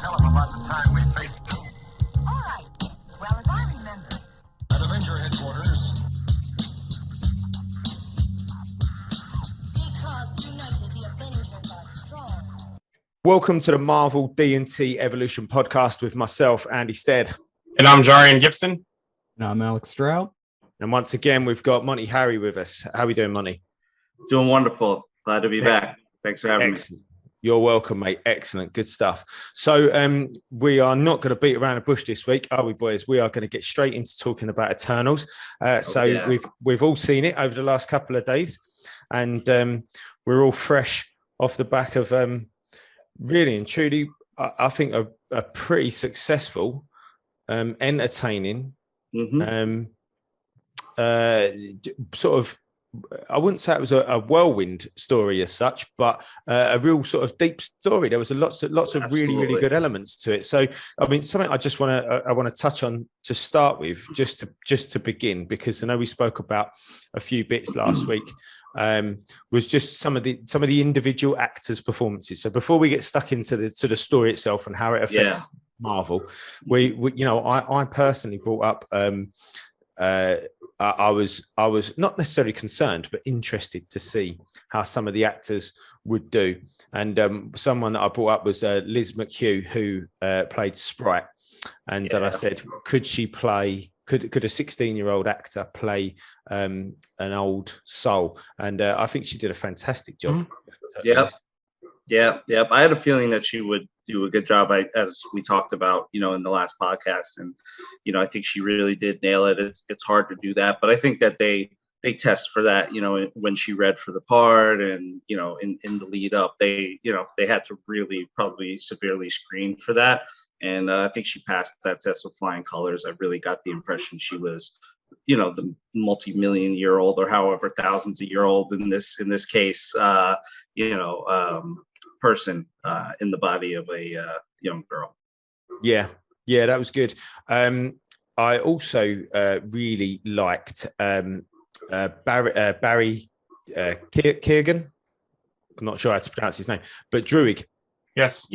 Tell him about the time we faced them. All right. Well, as I remember. At Avenger headquarters. Because united, the Avengers are strong. Welcome to the Marvel D&T Evolution podcast with myself, Andy Stead. And I'm Jarian Gibson. And I'm Alex Stroud. And once again, we've got Monte Harry with us. How are we doing, Monte? Doing wonderful. Glad to be back. Thanks for having me. You're welcome, mate. Excellent. Good stuff. So we are not going to beat around the bush this week, are we, boys? We are going to get straight into talking about Eternals. We've all seen it over the last couple of days, and we're all fresh off the back of really and truly, I think, a pretty successful, entertaining, sort of, I wouldn't say it was a whirlwind story as such, but a real sort of deep story. There was lots of really good elements to it. So, I mean, something I just want to touch on to start with, just to begin, because I know we spoke about a few bits last week. Was just some of the individual actors' performances. So before we get stuck into the story itself and how it affects Marvel, we I personally brought up. I was not necessarily concerned, but interested to see how some of the actors would do. And someone that I brought up was Liz Mchugh, who played Sprite. And I said, could a 16-year-old actor play an old soul? And I think she did a fantastic job. Yep. I had a feeling that she would do a good job, as we talked about, in the last podcast. And, I think she really did nail it. It's hard to do that, but I think that they test for that, when she read for the part and, in the lead up, they had to really probably severely screen for that. And I think she passed that test with flying colors. I really got the impression she was, the multi-million-year-old or however thousands of year old in this case, person in the body of a young girl. Yeah, that was good. I also really liked Barry Keoghan. I'm not sure how to pronounce his name, but Druig. Yes.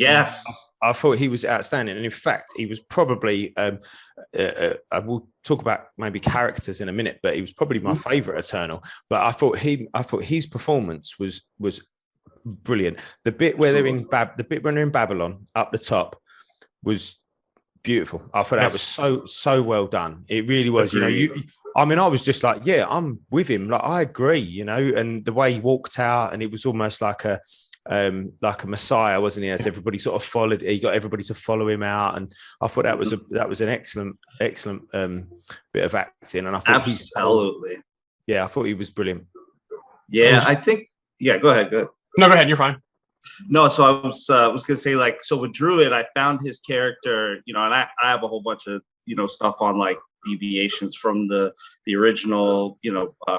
I thought he was outstanding, and in fact, he was probably. I will talk about maybe characters in a minute, but he was probably my favorite Eternal. But I thought his performance was brilliant. The bit where they're in Babylon up the top was beautiful. I thought that was so well done. It really was. I was just like, yeah, I'm with him. Like, I agree. And the way he walked out, and it was almost like a messiah, wasn't he? As everybody sort of followed, he got everybody to follow him out, and I thought that was an excellent bit of acting. And I thought absolutely, I thought he was brilliant. Yeah, I think. Yeah, go ahead. Good. No, go ahead. You're fine. No, so I was gonna say, so with Druid, I found his character, and I have a whole bunch of stuff on like deviations from the original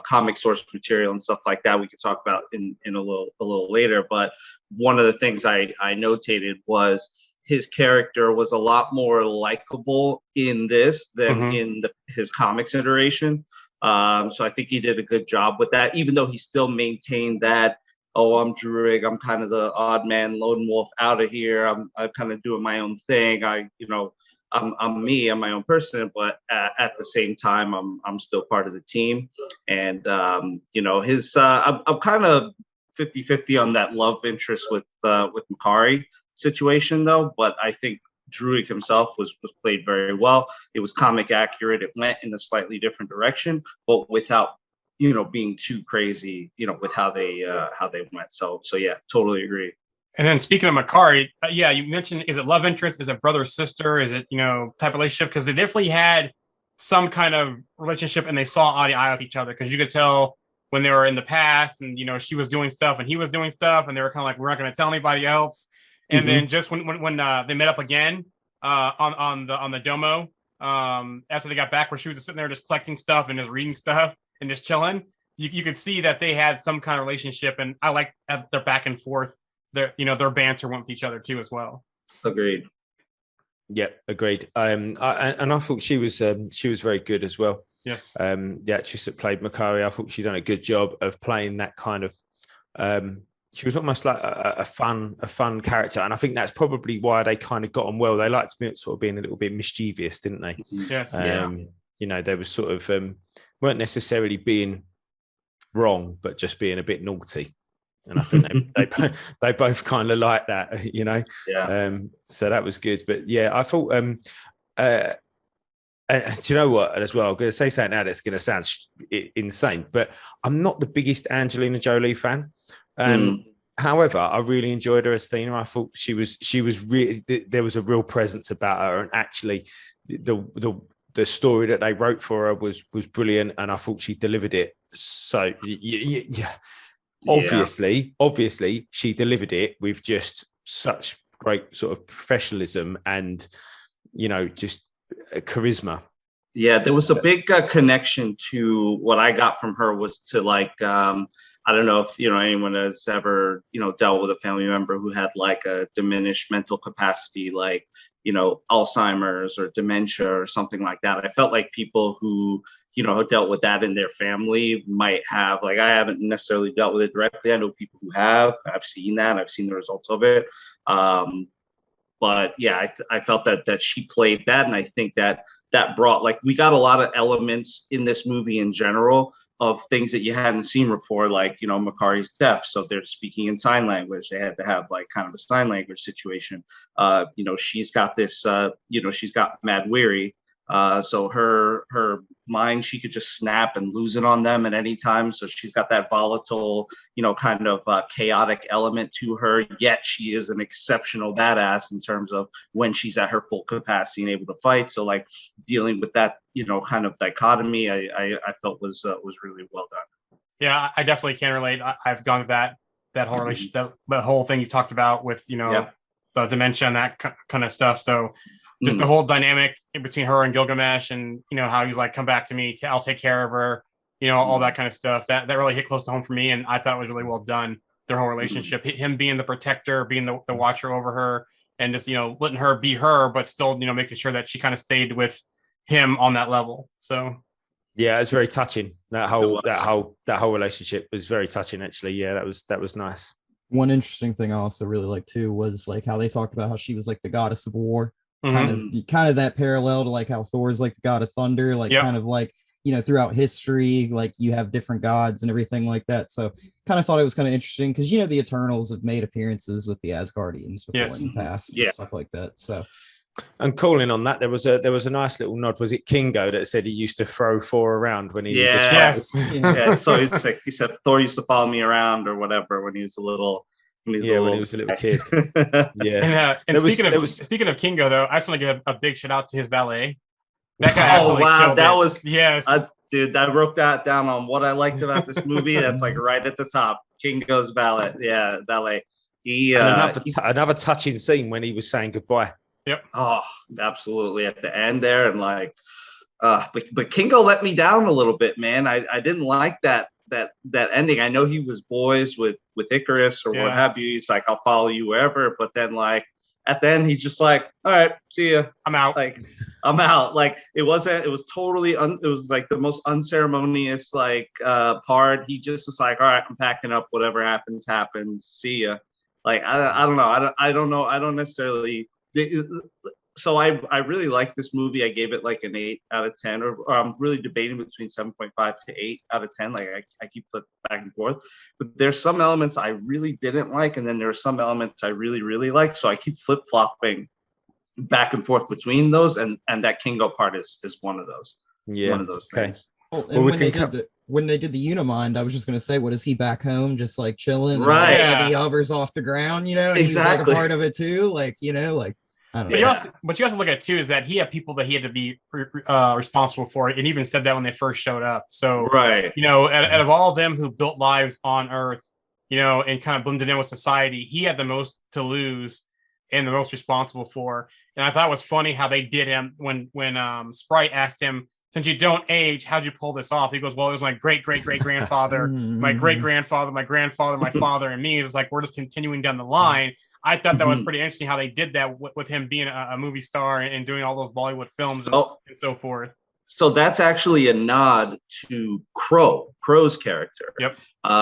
comic source material and stuff like that we could talk about in a little later. But one of the things I notated was his character was a lot more likable in this than in his comics iteration. So I think he did a good job with that, even though he still maintained that, I'm Druig, I'm kind of the odd man lone wolf out of here, I'm kind of doing my own thing, I'm me, I'm my own person, but at the same time, I'm still part of the team. And, his, I'm kind of 50-50 on that love interest with Mchugh situation, though. But I think Druig himself was played very well. It was comic accurate. It went in a slightly different direction, but without, being too crazy, with how they went. So yeah, totally agree. And then speaking of Mchugh, you mentioned, is it love interest? Is it brother sister? Is it, type of relationship? Because they definitely had some kind of relationship, and they saw eye to eye with each other. Because you could tell when they were in the past, and she was doing stuff and he was doing stuff, and they were kind of like, we're not going to tell anybody else. And then just when they met up again on the domo, after they got back, where she was just sitting there just collecting stuff and just reading stuff and just chilling, you could see that they had some kind of relationship. And I like their back and forth. Their banter went with each other too as well. Agreed. Yeah, agreed. And I thought she was very good as well. Yes. The actress that played Mchugh, I thought she done a good job of playing that kind of She was almost like a fun character, and I think that's probably why they kind of got on well. They liked sort of being a little bit mischievous, didn't they? Yes. You know, they were sort of weren't necessarily being wrong, but just being a bit naughty. And I think they both kind of like that, you know. So that was good. But yeah, I thought. And do you know what? As well, I'm going to say something now that's going to sound insane, but I'm not the biggest Angelina Jolie fan. However, I really enjoyed her as Thena. I thought she was really, there was a real presence about her, and actually, the story that they wrote for her was brilliant, and I thought she delivered it. So yeah. Obviously, she delivered it with just such great sort of professionalism and, you know, just charisma. Yeah, there was a big connection to what I got from her was to like, I don't know if, you know, anyone has ever, you know, dealt with a family member who had like a diminished mental capacity, like, you know, Alzheimer's or dementia or something like that. I felt like people who, you know, dealt with that in their family might have, like, I haven't necessarily dealt with it directly. I know people who have. I've seen that. I've seen the results of it. But yeah, I felt that she played that, and I think that brought, like, we got a lot of elements in this movie in general of things that you hadn't seen before, like, you know, Makari's deaf, so they're speaking in sign language. They had to have like kind of a sign language situation. You know, she's got this, you know, she's got mad weary. So her mind, she could just snap and lose it on them at any time. So she's got that volatile, you know, kind of chaotic element to her, yet she is an exceptional badass in terms of when she's at her full capacity and able to fight. So like dealing with that, you know, kind of dichotomy, I felt was really well done. Yeah, I definitely can relate. I've gone with that whole relationship, the whole thing you talked about with, you know, the dementia and that kind of stuff. So just the whole dynamic in between her and Gilgamesh, and, you know, how he's like, come back to me, I'll take care of her, you know, all that kind of stuff. That really hit close to home for me, and I thought it was really well done. Their whole relationship, him being the protector, being the watcher over her, and just, you know, letting her be her, but still, you know, making sure that she kind of stayed with him on that level. So yeah, it's very touching. That whole relationship was very touching, actually. Yeah, that was nice. One interesting thing I also really liked too was like how they talked about how she was like the goddess of war. Kind of that parallel to like how Thor's like the god of thunder, like kind of like, you know, throughout history, like you have different gods and everything like that. So kind of thought it was kind of interesting because, you know, the Eternals have made appearances with the Asgardians before in the past and stuff like that. So, and calling on that, there was a nice little nod. Was it Kingo that said he used to throw Thor around when he was a child? Yeah. So it's like he said Thor used to follow me around or whatever when he was a little. When he was a little kid. And speaking of Kingo, though, I just want to give a big shout out to his valet. That guy dude, I wrote that down on what I liked about this movie. That's like right at the top. Kingo's valet. Yeah, valet. Another touching scene when he was saying goodbye. Yep. Oh, absolutely. At the end there, and like, but Kingo let me down a little bit, man. I didn't like that ending. I know he was boys with Icarus or what have you. He's like, I'll follow you wherever. But then like at the end, he just like, all right, see ya. I'm out. Like, I'm out. Like it was totally, it was like the most unceremonious like part. He just was like, all right, I'm packing up. Whatever happens, happens. See ya. Like, I don't know. I don't know. I don't necessarily. So I really like this movie. I gave it like an 8 out of 10, or I'm really debating between 7.5 to 8 out of 10. Like I keep flipping back and forth, but there's some elements I really didn't like, and then there are some elements I really, really like. So I keep flip flopping back and forth between those, and that Kingo part is one of those. Yeah, one of those things. Well, when they did the Unimind, I was just gonna say, what is he back home just like chilling? Right. He hovers off the ground, you know, and exactly. He's like a part of it too, like, you know, like. But you also look at too is that he had people that he had to be responsible for, and even said that when they first showed up. So, right, you know, out of all of them who built lives on Earth, you know, and kind of blended in with society, he had the most to lose and the most responsible for. And I thought it was funny how they did him when Sprite asked him, since you don't age, how'd you pull this off? He goes, well, it was my great grandfather, my great grandfather, my grandfather, my father, and me. It's like we're just continuing down the line. I thought that was pretty interesting how they did that with him being a movie star and doing all those Bollywood films and so forth. So that's actually a nod to Crow's character. Yep.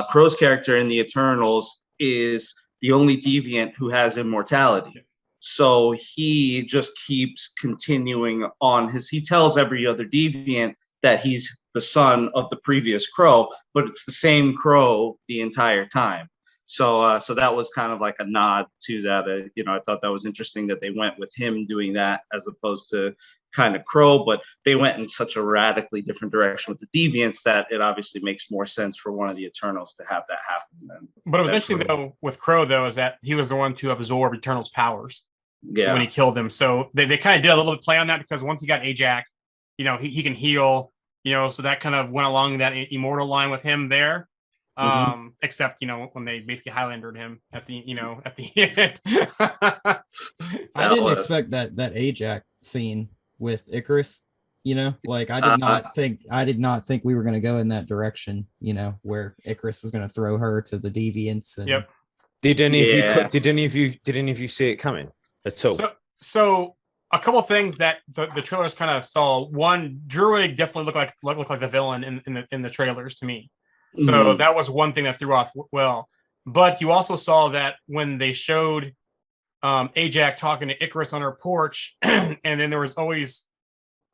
Crow's character in the Eternals is the only deviant who has immortality. So he just keeps continuing on he tells every other deviant that he's the son of the previous crow, but it's the same crow the entire time. So that was kind of like a nod to that. I thought that was interesting that they went with him doing that as opposed to kind of Crow, but they went in such a radically different direction with the deviants that it obviously makes more sense for one of the Eternals to have that happen. But it was interesting though with Crow though is that he was the one to absorb Eternal's powers. Yeah. When he killed them, so they kind of did a little play on that because once he got Ajax, he can heal. So that kind of went along that immortal line with him there. Except when they basically Highlandered him at the end. I didn't expect that Ajax scene with Icarus. I did not think we were going to go in that direction. Where Icarus is going to throw her to the deviants. And... Yep. Did any of you see it coming at all? So a couple of things that the trailers kind of saw. One, Druid definitely looked like the villain in the trailers to me. So that was one thing that threw off well. But you also saw that when they showed Ajax talking to Icarus on her porch, and then there was always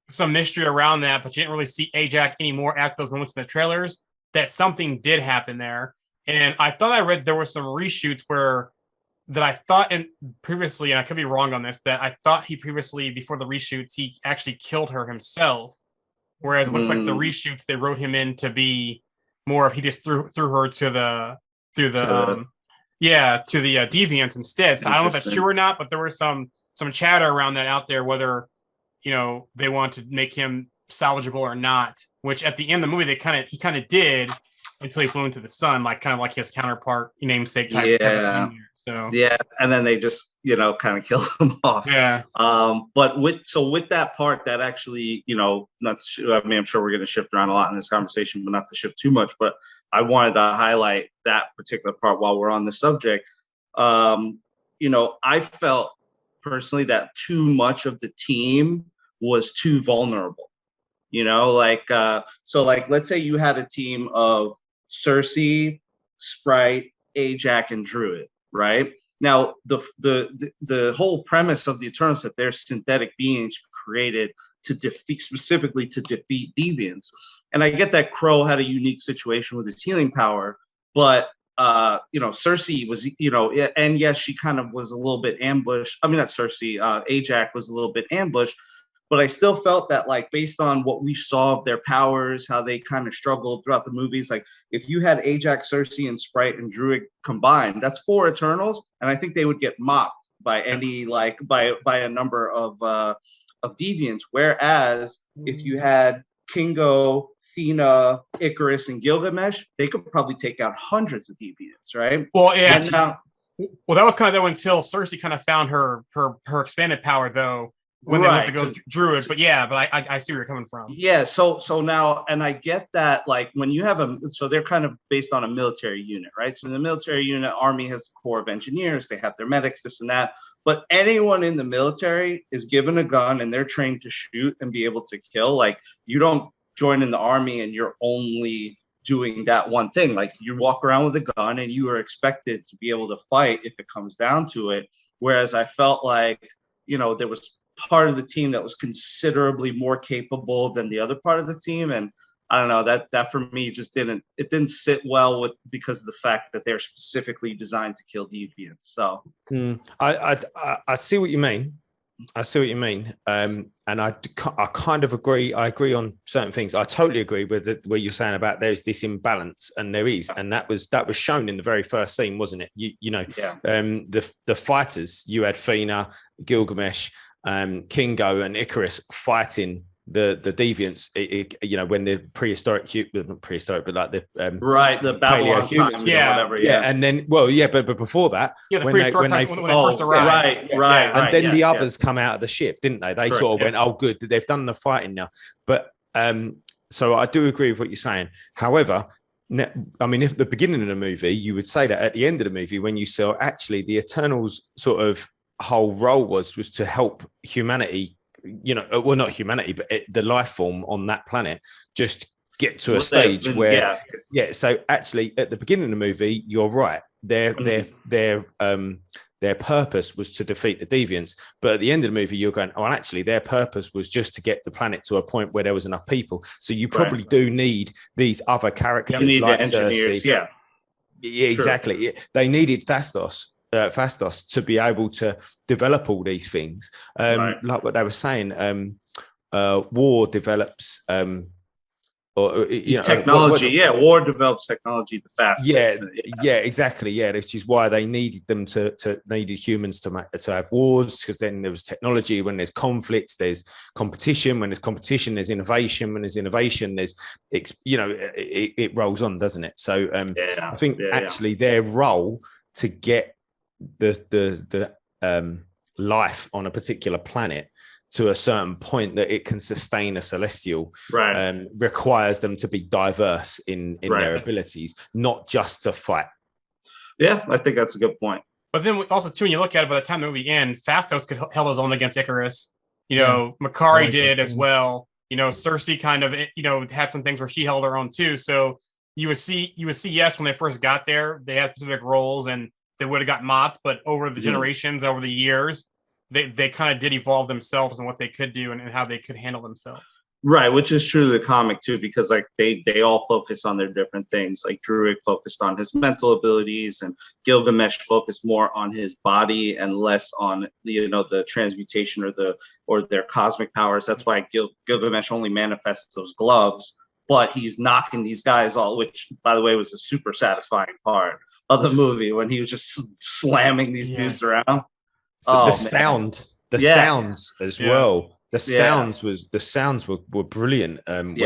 some mystery around that, but you didn't really see Ajax anymore after those moments in the trailers, that something did happen there. And I thought I read there were some reshoots that I thought previously, and I could be wrong on this, that I thought he previously, before the reshoots, he actually killed her himself. Whereas it looks like the reshoots, they wrote him in to be more of he just threw her to the deviants instead. So I don't know if that's true or not, but there was some chatter around that out there, whether they want to make him salvageable or not. Which at the end of the movie, he kind of did until he flew into the sun, like his counterpart, namesake type. Yeah. So yeah, and then they just kind of killed him off. Yeah. But with that part, that actually I'm sure we're going to shift around a lot in this conversation, but not to shift too much. But I wanted to highlight that particular part while we're on the subject. I felt personally that too much of the team was too vulnerable. Let's say you had a team of Cersei, Sprite, Ajax, and Druid. Right now, the whole premise of the Eternals that they're synthetic beings created specifically to defeat deviants. And I get that Crow had a unique situation with his healing power, but Cersei was, and yes, she kind of was a little bit ambushed. I mean, not Cersei, Ajax was a little bit ambushed. But I still felt that, based on what we saw of their powers, how they kind of struggled throughout the movies, if you had Ajax, Cersei, and Sprite and Druid combined, that's 4 Eternals, and I think they would get mocked by any by a number of deviants. Whereas if you had Kingo, Thena, Icarus, and Gilgamesh, they could probably take out hundreds of deviants, right? Well, yeah. That was kind of though until Cersei kind of found her expanded power though. When they went to go Druid, but I see where you're coming from. Yeah, so now, and I get that, when you have so they're kind of based on a military unit, right? So in the military unit, Army has a corps of engineers, they have their medics, this and that, but anyone in the military is given a gun and they're trained to shoot and be able to kill. You don't join in the Army and you're only doing that one thing. You walk around with a gun and you are expected to be able to fight if it comes down to it. Whereas I felt there was part of the team that was considerably more capable than the other part of the team, and I don't know, that for me just didn't sit well because of the fact that they're specifically designed to kill deviants. So I see what you mean. And I kind of agree. I agree on certain things. I totally agree with what you're saying about there's this imbalance, and there is, and that was shown in the very first scene, wasn't it? The fighters, you had Thena, Gilgamesh, Kingo, and Icarus fighting the deviants, when the prehistoric, but the Babylon times, whatever, and then but before that, when they first arrived, and then the others come out of the ship, didn't they? They sort of went, oh, good, they've done the fighting now. But so I do agree with what you're saying. However, I mean, if at the beginning of the movie, you would say that at the end of the movie, when you saw actually the Eternals' sort of whole role was to help humanity, well, not humanity, but the life form on that planet just get to a stage where so actually at the beginning of the movie, you're right, their purpose was to defeat the deviants. But at the end of the movie, you're going, oh, actually, their purpose was just to get the planet to a point where there was enough people. So you probably do need these other characters like the engineers. Cersei. Yeah, exactly. True. They needed Fastos to be able to develop all these things. Like what they were saying, war develops technology. War develops technology the fastest. Yeah, exactly. Yeah, which is why they needed them needed humans to have wars, because then there was technology. When there's conflicts, there's competition. When there's competition, there's innovation. When there's innovation, there's it rolls on, doesn't it? So I think actually their role to get the life on a particular planet to a certain point that it can sustain a celestial requires them to be diverse in their abilities, not just to fight. Yeah, I think that's a good point. But then also too, when you look at it, by the time the movie ends, Fastos could held his own against Icarus. Mchugh did as well. Cersei kind of had some things where she held her own too. So you would see yes, when they first got there, they had specific roles and they would have got mopped, but over the generations, over the years, they kind of did evolve themselves and what they could do and how they could handle themselves. Right, which is true to the comic too, because like they all focus on their different things. Like Druig focused on his mental abilities, and Gilgamesh focused more on his body and less on the transmutation or their cosmic powers. That's why Gilgamesh only manifests those gloves, but he's knocking these guys all, which by the way was a super satisfying part of the movie when he was just slamming these dudes around. So the sounds as well. The sounds were brilliant when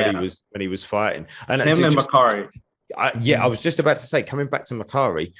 he was fighting. And him and Mchugh. I was just about to say, coming back to Mchugh,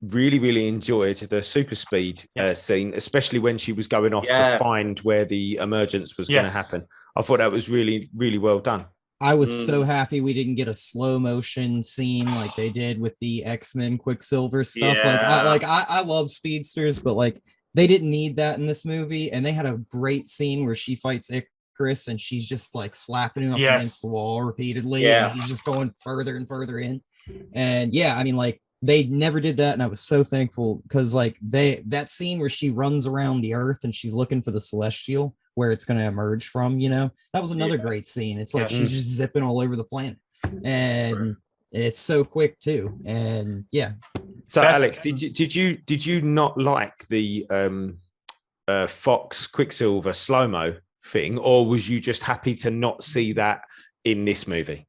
really, really enjoyed the super speed scene, especially when she was going off to find where the emergence was going to happen. I thought that was really, really well done. I was so happy we didn't get a slow motion scene like they did with the X-Men Quicksilver stuff. I love speedsters, but like they didn't need that in this movie. And they had a great scene where she fights Icarus and she's just like slapping him up against the wall repeatedly. Yeah. And he's just going further and further in. And they never did that. And I was so thankful because that scene where she runs around the earth and she's looking for the celestial where it's going to emerge from, that was another great scene. It's like she's just zipping all over the planet and it's so quick too. And so Alex, did you not like the Fox Quicksilver slow-mo thing, or was you just happy to not see that in this movie?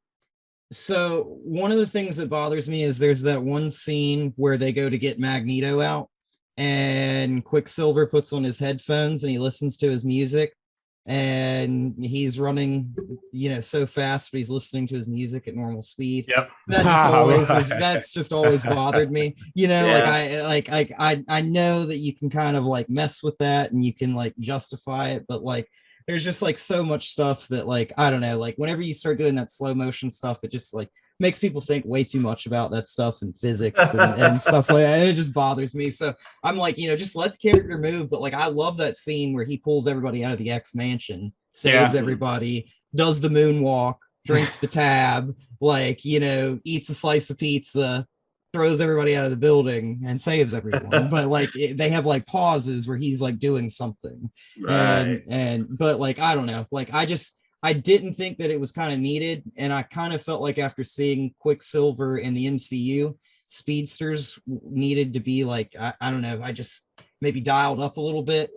So one of the things that bothers me is there's that one scene where they go to get Magneto out and Quicksilver puts on his headphones and he listens to his music and he's running, so fast, but he's listening to his music at normal speed. Yep. That's just always bothered me. I know that you can kind of like mess with that and you can like justify it, but like there's just like so much stuff that like, I don't know, like whenever you start doing that slow motion stuff, it just like makes people think way too much about that stuff and physics and stuff like that. And it just bothers me. So I'm like, just let the character move. But like, I love that scene where he pulls everybody out of the X mansion, saves everybody, does the moonwalk, drinks the tab, eats a slice of pizza, throws everybody out of the building and saves everyone. But like they have like pauses where he's like doing something. Right. But like, I don't know, like I didn't think that it was kind of needed. And I kind of felt like after seeing Quicksilver in the MCU, speedsters needed to be like, I don't know, I just maybe dialed up a little bit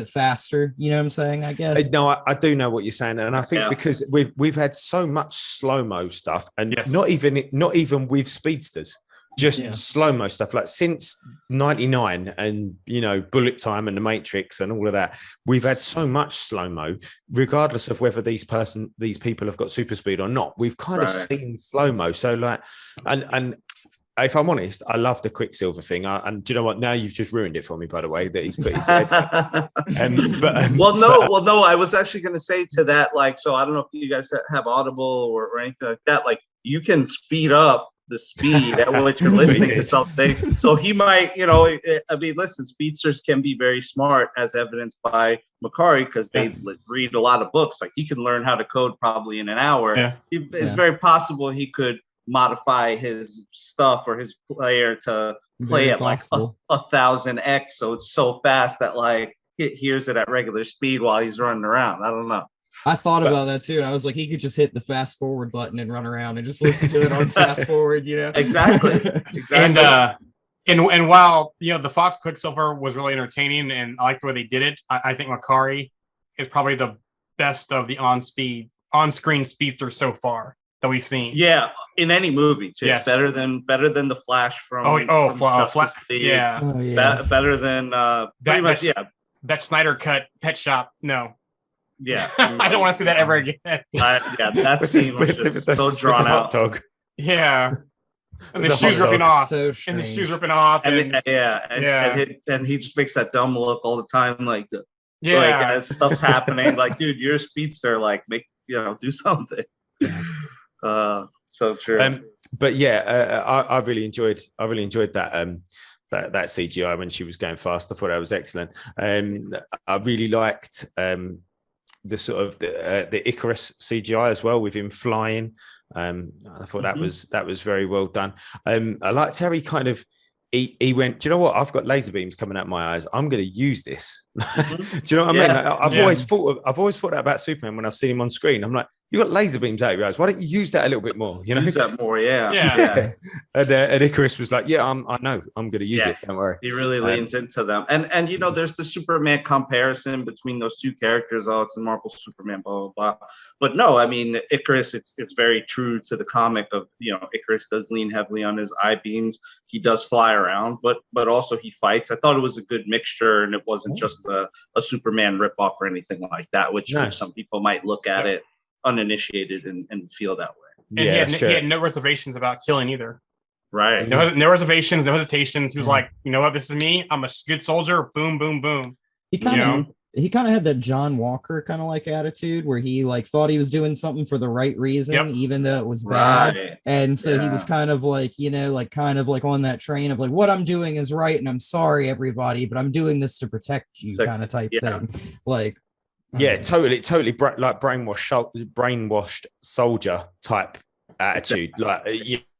faster. You know what I'm saying? I guess. No, I do know what you're saying. And I think because we've had so much slow-mo stuff and not even with speedsters. Just slow-mo stuff, like since 99 and Bullet Time and The Matrix and all of that, we've had so much slow-mo, regardless of whether these people have got super speed or not. We've kind of seen slow-mo. So like, and if I'm honest, I love the Quicksilver thing. And do you know what? Now you've just ruined it for me, by the way, that he's put his head. No. I was actually going to say to that, like, so I don't know if you guys have Audible or anything like that. Like, you can speed up the speed at which you're listening to something. So he might, listen, speedsters can be very smart, as evidenced by Mchugh, because they read a lot of books. Like he can learn how to code probably in an hour. Yeah. It's very possible he could modify his stuff or his player to play Very at like possible. 1,000x, so it's so fast that like it hears it at regular speed while he's running around. I don't know. I thought But- about that too, and I was like, he could just hit the fast forward button and run around and just listen to it on fast forward, you know? Exactly. And Exactly. and while the Fox Quicksilver was really entertaining and I liked the way they did it, I think Makari is probably the best of the on-screen speedsters so far that we've seen. Yeah, in any movie too. Yes. Better than the Flash from, from Justice League. yeah. Oh yeah. Better than pretty much. that's- Yeah, That Snyder cut Pet Shop. No. yeah. I don't want to see that ever again. Yeah, that scene was just so drawn hot out. dog. Yeah. And the The shoes hot ripping dog. off. So And strange. the shoes ripping off. And And, and he just makes that dumb look all the time, like yeah. like as stuff's happening, like dude, you're a speedster, like make do something. So true. But yeah, I really enjoyed that that CGI when she was going fast. I thought that was excellent. I really liked the sort of the Icarus CGI as well, with him flying. I thought that was very well done. I liked how he kind of he went, do you know what? I've got laser beams coming out my eyes. I'm going to use this. Do you know what I mean? Like, I've always thought that about Superman when I've seen him on screen. I'm like, you got laser beams out of your eyes. Why don't you use that a little bit more? You know, Use that more. Yeah. Yeah. And Icarus was like, yeah, I know, I'm going to use it. Don't worry. He really leans into them. And there's the Superman comparison between those two characters. Oh, it's a Marvel Superman, blah, blah, blah. But no, I mean, Icarus, it's very true to the comic of, Icarus does lean heavily on his eye beams. He does fly around, but also he fights. I thought it was a good mixture, and it wasn't just a Superman ripoff or anything like that, which some people might look at it uninitiated and feel that way. And he had no reservations about killing either. Right. No reservations, no hesitations. He was like, you know what, this is me. I'm a good soldier. Boom, boom, boom. He kind of had that John Walker kind of like attitude where he like thought he was doing something for the right reason, even though it was bad. Right. And so he was kind of like, kind of like on that train of like, what I'm doing is right. And I'm sorry, everybody, but I'm doing this to protect you kind of type thing. Like, totally like brainwashed soldier type attitude. Like,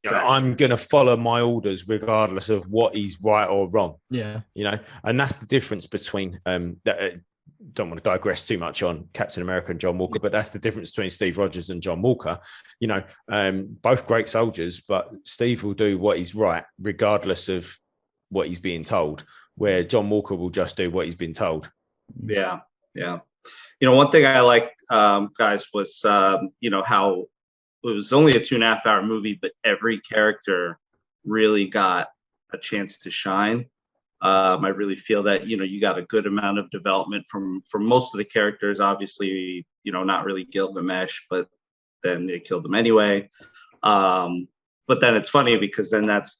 I'm gonna follow my orders regardless of what is right or wrong. And that's the difference between don't want to digress too much on Captain America and John Walker, but that's the difference between Steve Rogers and John Walker. Both great soldiers, but Steve will do what is right regardless of what he's being told, where John Walker will just do what he's been told. Yeah. One thing I liked, guys, was how it was only a 2.5 hour movie, but every character really got a chance to shine. I really feel that you got a good amount of development from most of the characters. Obviously, not really Gilgamesh, but then they killed him anyway. But then it's funny because then that's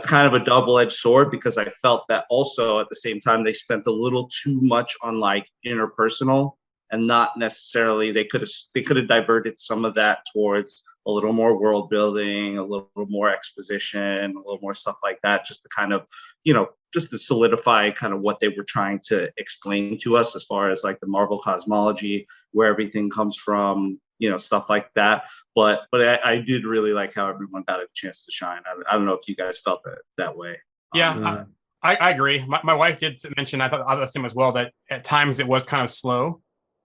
kind of a double-edged sword, because I felt that also at the same time they spent a little too much on like interpersonal, and not necessarily they could have diverted some of that towards a little more world building, a little more exposition, a little more stuff like that, just to kind of just to solidify kind of what they were trying to explain to us as far as like the Marvel cosmology, where everything comes from, stuff like that. But I did really like how everyone got a chance to shine. I don't know if you guys felt that way. Yeah, I agree. My wife did mention, I thought the same as well, that at times it was kind of slow.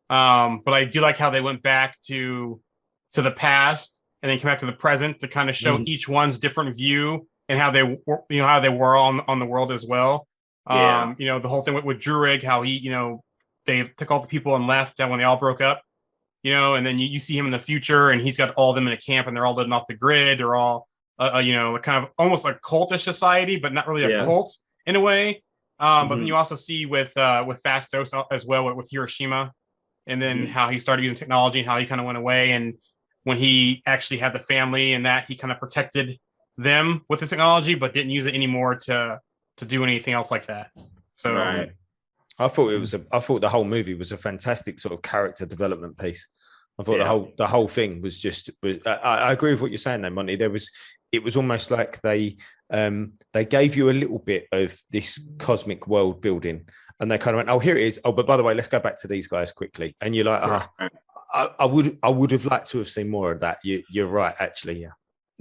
But I do like how they went back to the past and then came back to the present to kind of show each one's different view and how they were on the world as well. The whole thing with Druig, how he, they took all the people and left when they all broke up, and then you see him in the future and he's got all of them in a camp and they're all living off the grid. They're all, kind of almost like cultish society, but not really a cult in a way. But then you also see with Fastos as well with Hiroshima, and then how he started using technology and how he kind of went away. And when he actually had the family and that, he kind of protected them with the technology, but didn't use it anymore to do anything else like that. So I thought the whole movie was a fantastic sort of character development piece. I thought the whole thing was just. I agree with what you're saying, though, Monty. It was almost like they gave you a little bit of this cosmic world building, and they kind of went, "Oh, here it is. Oh, but by the way, let's go back to these guys quickly." And you're like, I would have liked to have seen more of that. You're right, actually, yeah.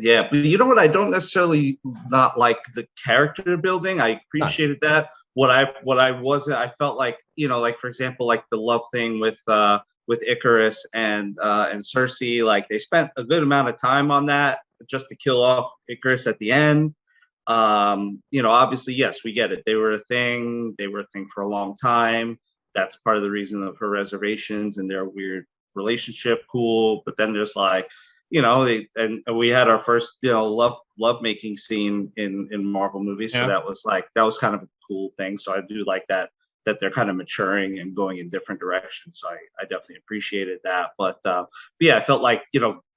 Yeah, but you know what? I don't necessarily not like the character building. I appreciated that. What I wasn't, I felt like, like for example, like the love thing with Icarus and Cersei, like they spent a good amount of time on that just to kill off Icarus at the end. Obviously, yes, we get it. They were a thing. They were a thing for a long time. That's part of the reason of her reservations and their weird relationship. Cool, but then there's like, and we had our first, love making scene in Marvel movies. So that was kind of a cool thing. So I do like that they're kind of maturing and going in different directions. So I definitely appreciated that. But yeah, I felt like,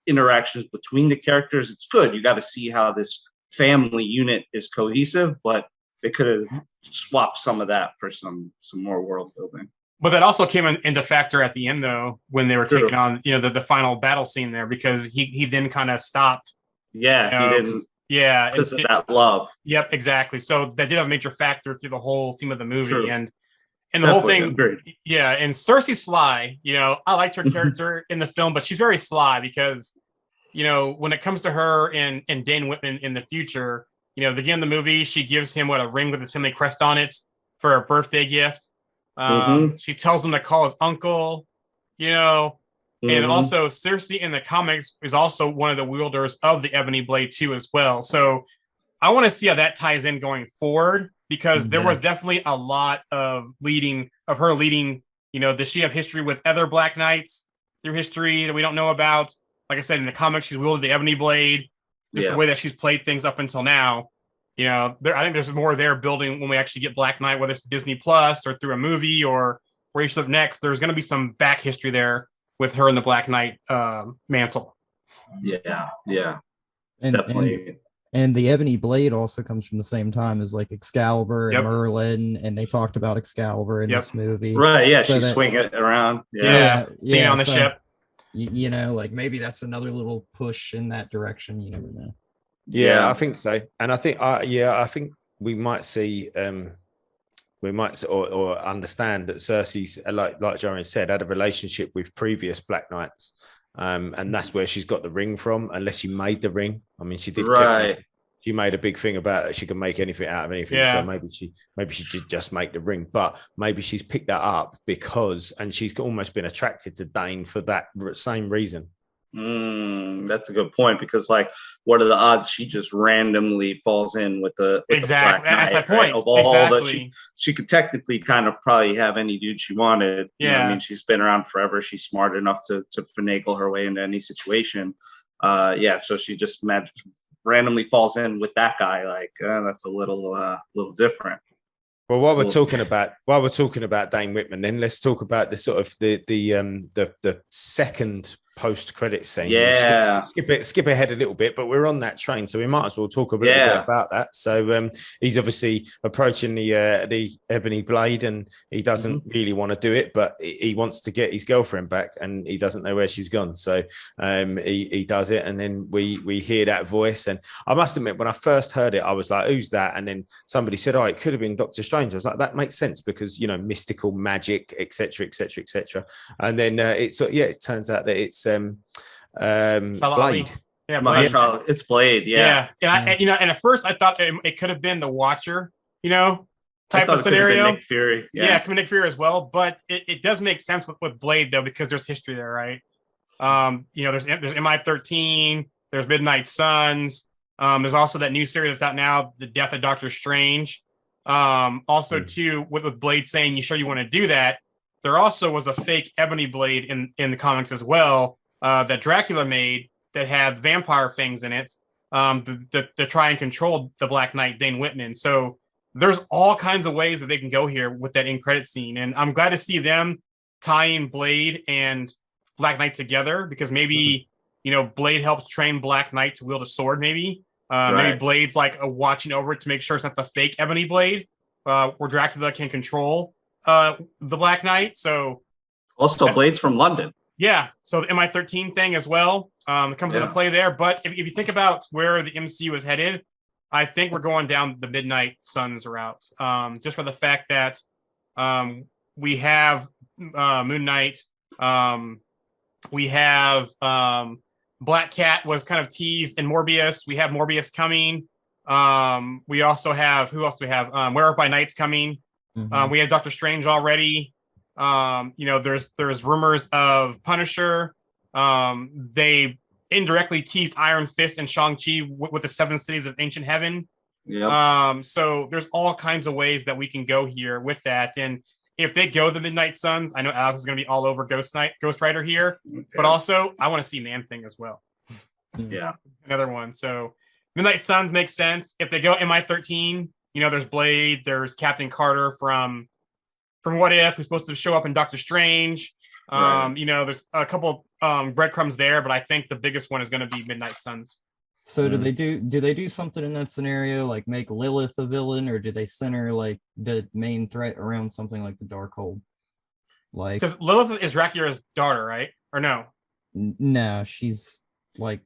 interactions between the characters, it's good. You got to see how this family unit is cohesive, but they could have swapped some of that for some more world building. But that also came into factor at the end, though, when they were taking on, the final battle scene there, because he then kind of stopped. Yeah, he didn't. Yeah, because of that love. Yep, exactly. So that did have a major factor through the whole theme of the movie. True. And the Definitely, whole thing. agreed. Yeah, and Cersei Sly, I liked her character in the film, but she's very sly because, when it comes to her and Dane Whitman in the future, the beginning of the movie, she gives him a ring with his family crest on it for a birthday gift. She tells him to call his uncle, and also Cersei in the comics is also one of the wielders of the Ebony Blade too as well. So I want to see how that ties in going forward, because there was definitely a lot of her leading, does she have history with other Black Knights through history that we don't know about? Like I said, in the comics, she's wielded the Ebony Blade, just the way that she's played things up until now. I think there's more there building when we actually get Black Knight, whether it's Disney Plus or through a movie or where you should look next. There's going to be some back history there with her and the Black Knight mantle. Yeah, and, definitely. And the Ebony Blade also comes from the same time as like Excalibur and Merlin, and they talked about Excalibur in this movie. Right, yeah, she's swinging it around. Yeah, on the ship. Like maybe that's another little push in that direction. You never know. Yeah, I think so, and I think, I think we might see, or understand that Cersei's, like Jeremy said, had a relationship with previous Black Knights, and that's where she's got the ring from. Unless she made the ring, I mean, she did. Right. She made a big thing about it. She can make anything out of anything. Yeah. So maybe she did just make the ring, but maybe she's picked that up and she's almost been attracted to Dane for that same reason. That's a good point, because like, what are the odds she just randomly falls in with the exactly Black Knight, that's my point, right? Of all exactly. she could technically kind of probably have any dude she wanted. I mean, she's been around forever. She's smart enough to finagle her way into any situation. So she just randomly falls in with that guy. Like, that's a little different. Well, while we're talking about Dane Whitman, then let's talk about the sort of the second post-credit scene. Yeah, skip ahead a little bit, but we're on that train, so we might as well talk a little bit about that. So he's obviously approaching the Ebony Blade, and he doesn't really want to do it, but he wants to get his girlfriend back, and he doesn't know where she's gone. So he does it, and then we hear that voice. And I must admit, when I first heard it, I was like, "Who's that?" And then somebody said, "Oh, it could have been Doctor Strange." I was like, "That makes sense because mystical magic, etc., etc., etc." And then it turns out that it's Blade. Yeah, Blade. It's Blade. Yeah. And and at first I thought it could have been the Watcher, type of scenario. Nick Fury. Yeah, it could be Nick Fury as well. But it does make sense with Blade though, because there's history there, right? There's MI13, there's Midnight Suns. There's also that new series that's out now, The Death of Doctor Strange. Also too, with Blade saying, "You sure you want to do that?" There also was a fake Ebony Blade in the comics as well, that Dracula made that had vampire fangs in it, to try and control the Black Knight, Dane Whitman. So there's all kinds of ways that they can go here with that end credit scene. And I'm glad to see them tying Blade and Black Knight together, because maybe, Blade helps train Black Knight to wield a sword, maybe. Maybe Blade's like watching over it to make sure it's not the fake Ebony Blade, where Dracula can control the Black Knight. So also Blade's from London. Yeah, so the MI13 thing as well comes into play there. But if you think about where the MCU is headed, I think we're going down the Midnight Suns route, just for the fact that we have Moon Knight, we have Black Cat was kind of teased in Morbius. We have Morbius coming. We also have, who else do we have? Werewolf by Night's coming. We had Doctor Strange already. There's rumors of Punisher. They indirectly teased Iron Fist and Shang-Chi with the 7 cities of ancient heaven. So there's all kinds of ways that we can go here with that. And if they go the Midnight Suns, I know Alex is going to be all over Ghost Rider here, but also I want to see Man-Thing as well. Yeah. Another one. So Midnight Suns makes sense. If they go MI13, there's Blade, there's Captain Carter from What If, who's supposed to show up in Doctor Strange. There's a couple breadcrumbs there, but I think the biggest one is going to be Midnight Suns. So do they do something in that scenario, like make Lilith a villain, or do they center like the main threat around something like the Darkhold? Like, because Lilith is Dracula's daughter, right? Or no? No, she's like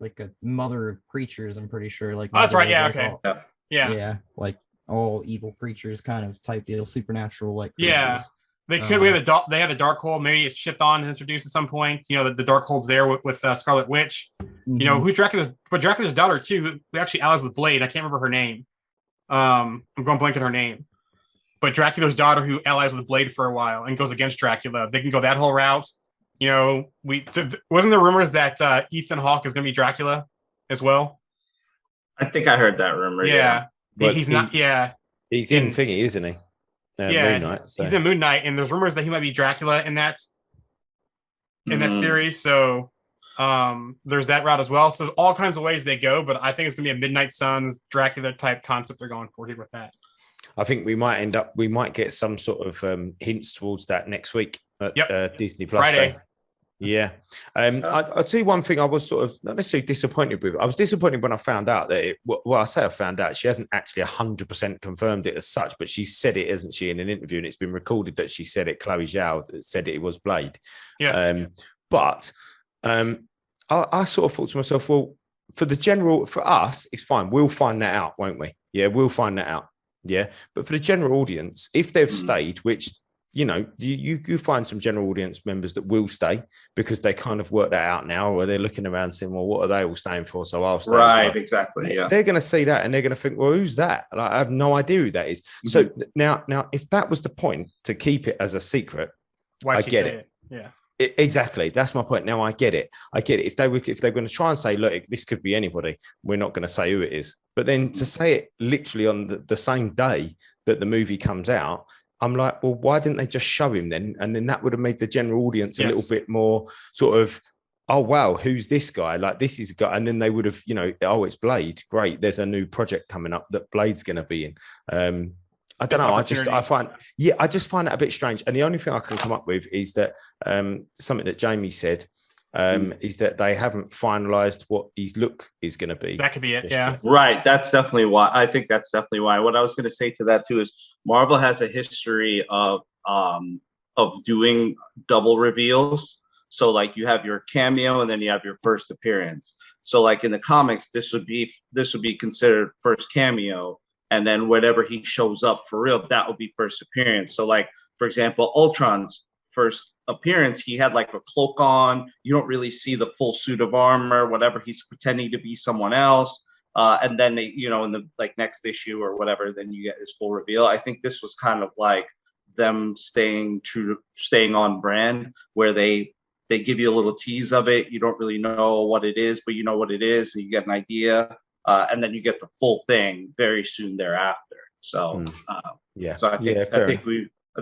a mother of creatures. I'm pretty sure. Like, that's right. Yeah. Like Okay. yeah, like all evil creatures, kind of type deal, supernatural like creatures. Yeah. They could. They have the Darkhold. Maybe it's shipped on and introduced at some point. The Darkhold's there with Scarlet Witch. Who's Dracula's daughter too, who actually allies with Blade. I can't remember her name. I'm going blank on her name. But Dracula's daughter who allies with Blade for a while and goes against Dracula. They can go that whole route. Wasn't there rumors that Ethan Hawke is going to be Dracula as well? I think I heard that rumor. Yeah. He's not. He's in Thingy, isn't he? Moon Knight, so. He's in Moon Knight, and there's rumors that he might be Dracula in that series. So there's that route as well. So there's all kinds of ways they go, but I think it's gonna be a Midnight Suns Dracula type concept they're going for here with that. I think we might get some sort of hints towards that next week at Disney Plus Friday. Day. Yeah. I'll tell you one thing I was sort of not necessarily disappointed with. I was disappointed when I found out that I found out she hasn't actually 100% confirmed it as such, but she said it, hasn't she, in an interview, and it's been recorded that she said it. Chloe Zhao said it was Blade. Yeah. I sort of thought to myself, well, for us, it's fine. We'll find that out, won't we? Yeah, we'll find that out. Yeah. But for the general audience, if they've stayed, which you find some general audience members that will stay because they kind of work that out now, or they're looking around saying, well, what are they all staying for? So I'll stay. Right, exactly. Yeah. They're going to see that and they're going to think, well, who's that? Like, I have no idea who that is. So now, if that was the point to keep it as a secret, I get it. Yeah. Exactly. That's my point. Now I get it. If they're going to try and say, look, this could be anybody, we're not going to say who it is. But then to say it literally on the same day that the movie comes out, I'm like, well, why didn't they just show him then? And then that would have made the general audience a little bit more sort of, oh, wow, who's this guy? Like, this is a guy. And then they would have, oh, it's Blade. Great. There's a new project coming up that Blade's going to be in. I don't know. I just find that a bit strange. And the only thing I can come up with is that something that Jamie said is that they haven't finalized what his look is going to be. That could be it. Yeah. Right. That's definitely why. I think that's definitely why. What I was going to say to that too is Marvel has a history of doing double reveals. So like you have your cameo and then you have your first appearance. So like in the comics, this would be considered first cameo. And then whenever he shows up for real, that would be first appearance. So like, for example, Ultron's first appearance, he had like a cloak on. You don't really see the full suit of armor, whatever. He's pretending to be someone else. And then, in the like next issue or whatever, then you get his full reveal. I think this was kind of like them staying on brand, where they give you a little tease of it. You don't really know what it is, but you know what it is. And you get an idea. And then you get the full thing very soon thereafter. So So I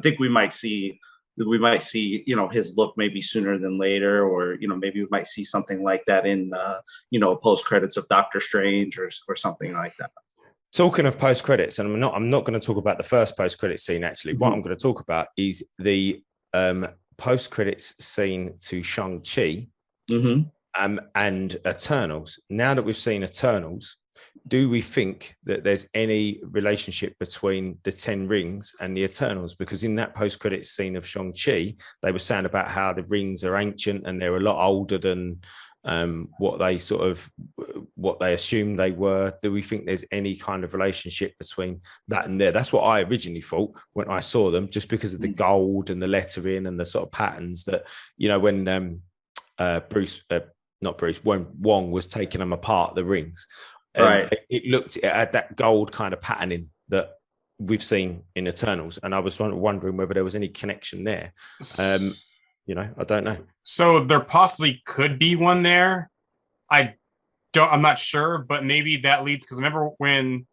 think we might see his look maybe sooner than later, or maybe we might see something like that in post credits of Doctor Strange or something like that. Talking of post credits, and I'm not going to talk about the first post credit scene. Actually, what I'm going to talk about is the post credits scene to Shang-Chi. And Eternals. Now that we've seen Eternals, do we think that there's any relationship between the 10 rings and the Eternals? Because in that post-credit scene of Shang-Chi, they were saying about how the rings are ancient and they're a lot older than what they assumed they were. Do we think there's any kind of relationship between that and there? That's what I originally thought when I saw them, just because of the gold and the lettering and the sort of patterns that, when not Bruce, when Wong was taking them apart, the rings. Right. It looked at that gold kind of patterning that we've seen in Eternals, and I was wondering whether there was any connection there. I don't know. So there possibly could be one there. I'm not sure, but maybe that leads, because remember when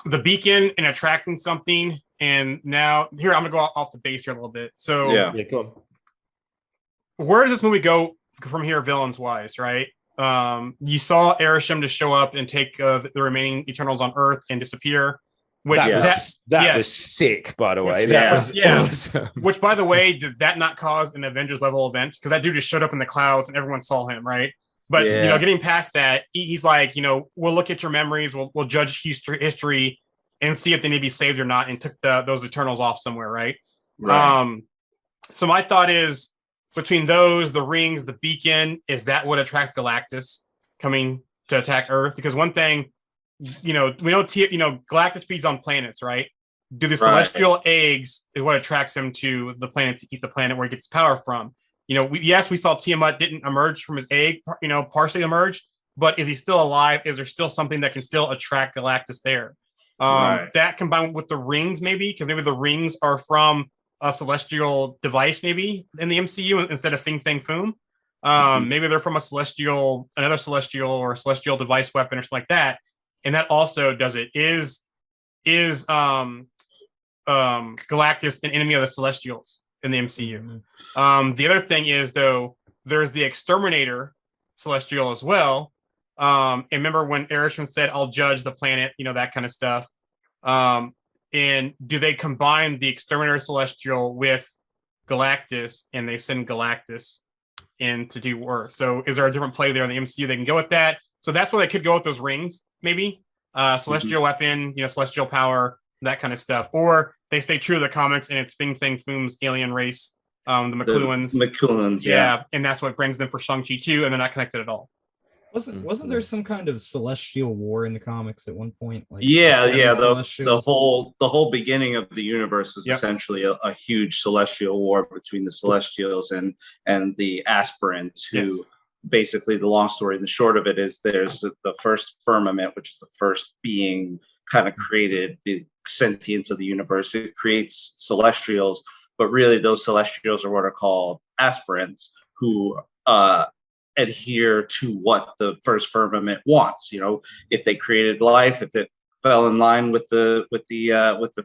the beacon and attracting something, and now here I'm gonna go off the base here a little bit. So Yeah, go on. Where does this movie go from here, villains wise, right? You saw Arishem to show up and take the remaining Eternals on Earth and disappear. Which that was sick, by the way. That was awesome. Which, by the way, did that not cause an Avengers level event? Because that dude just showed up in the clouds and everyone saw him, right? But getting past that, he's like, we'll look at your memories, we'll judge history, and see if they need to be saved or not, and took those Eternals off somewhere, right? So my thought is, between those, the rings, the beacon, is that what attracts Galactus coming to attack Earth? Because one thing, we know Galactus feeds on planets, right? Do the celestial eggs is what attracts him to the planet, to eat the planet where he gets power from? We saw Tiamat didn't emerge from his egg, partially emerged, but is he still alive? Is there still something that can still attract Galactus there? That combined with the rings, maybe, because maybe the rings are from a celestial device, maybe in the MCU instead of Fing Fang Foom. Maybe they're from another celestial or celestial device weapon or something like that. And that also does it. Is Galactus an enemy of the Celestials in the MCU? The other thing is, though, there's the Exterminator Celestial as well. And remember when Arishem said, "I'll judge the planet," that kind of stuff. And do they combine the Exterminator Celestial with Galactus, and they send Galactus in to do work? So is there a different play there in the MCU they can go with that? So that's where they could go with those rings, maybe. Celestial weapon, celestial power, that kind of stuff. Or they stay true to the comics, and it's Fing Fang Foom's alien race, the Mchughlans. Mchughlans, yeah. And that's what brings them for Shang-Chi too, and they're not connected at all. Wasn't there some kind of celestial war in the comics at one point? The whole beginning of the universe is essentially a huge celestial war between the Celestials and the aspirants, who basically, the long story and the short of it is, there's the first firmament, which is the first being kind of created the sentience of the universe. It creates Celestials, but really those Celestials are what are called aspirants, who adhere to what the first firmament wants. If they created life, if it fell in line with the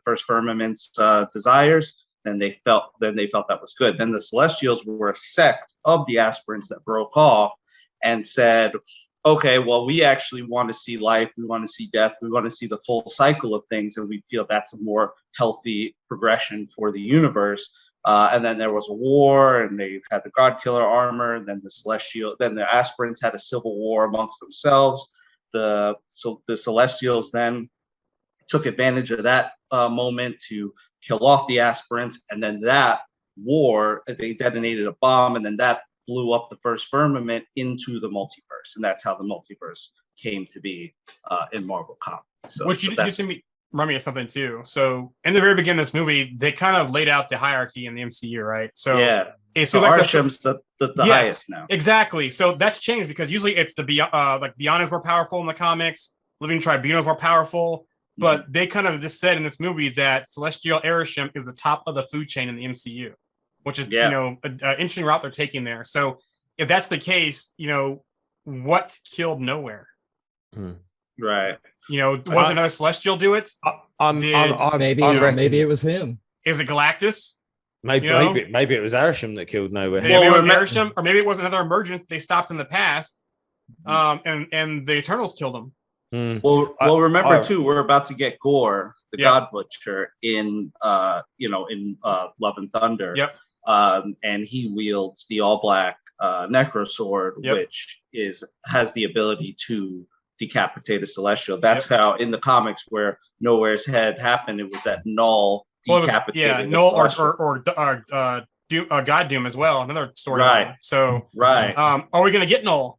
first firmament's desires, then they felt that was good. Then the Celestials were a sect of the aspirants that broke off and said, okay, well, we actually want to see life, we want to see death, we want to see the full cycle of things, and we feel that's a more healthy progression for the universe. And then there was a war, and they had the God Killer armor. Then the aspirants had a civil war amongst themselves. The Celestials then took advantage of that moment to kill off the aspirants, and then that war, they detonated a bomb, and then that blew up the first firmament into the multiverse, and that's how the multiverse came to be in Marvel Comics. Remind me of something too. So in the very beginning of this movie, they kind of laid out the hierarchy in the MCU, right? So it's so like Arshem's the highest now. Exactly. So that's changed, because usually it's the Beyond is more powerful in the comics, Living Tribunal is more powerful, but they kind of just said in this movie that Celestial Arishem is the top of the food chain in the MCU, which is an interesting route they're taking there. So if that's the case, what killed Nowhere? Right. Was another Celestial do it? Maybe it was him. Is it Galactus? Maybe it was Arishem that killed Nowhere. Maybe it was Arishem, or maybe it was another emergence they stopped in the past, and the Eternals killed him. Well, remember too, we're about to get Gore, the God Butcher, in Love and Thunder. Yep. And he wields the all black Necro Sword, which has the ability to decapitate a Celestial. That's how in the comics where Nowhere's head happened, it was that Null decapitated. Null or God Doom as well. Another story. Right. So are we gonna get Null?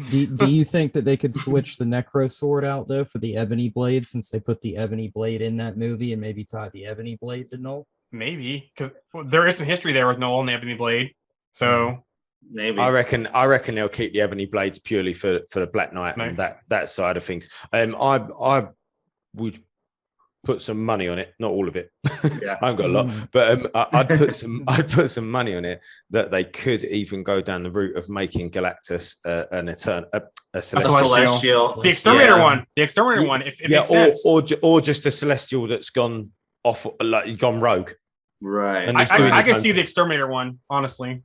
Do you think that they could switch the Necro Sword out though for the Ebony Blade, since they put the Ebony Blade in that movie, and maybe tie the Ebony Blade to Null? Maybe, because there is some history there with Null and the Ebony Blade. So Maybe. I reckon they'll keep the ebony blades purely for the Black Knight and that side of things. I would put some money on it, not all of it. Yeah. I haven't got a lot, but I'd put some money on it that they could even go down the route of making Galactus a celestial. The exterminator one. The exterminator one. If it makes sense. or just a celestial that's gone off, like gone rogue. Right. I can see the exterminator one, honestly.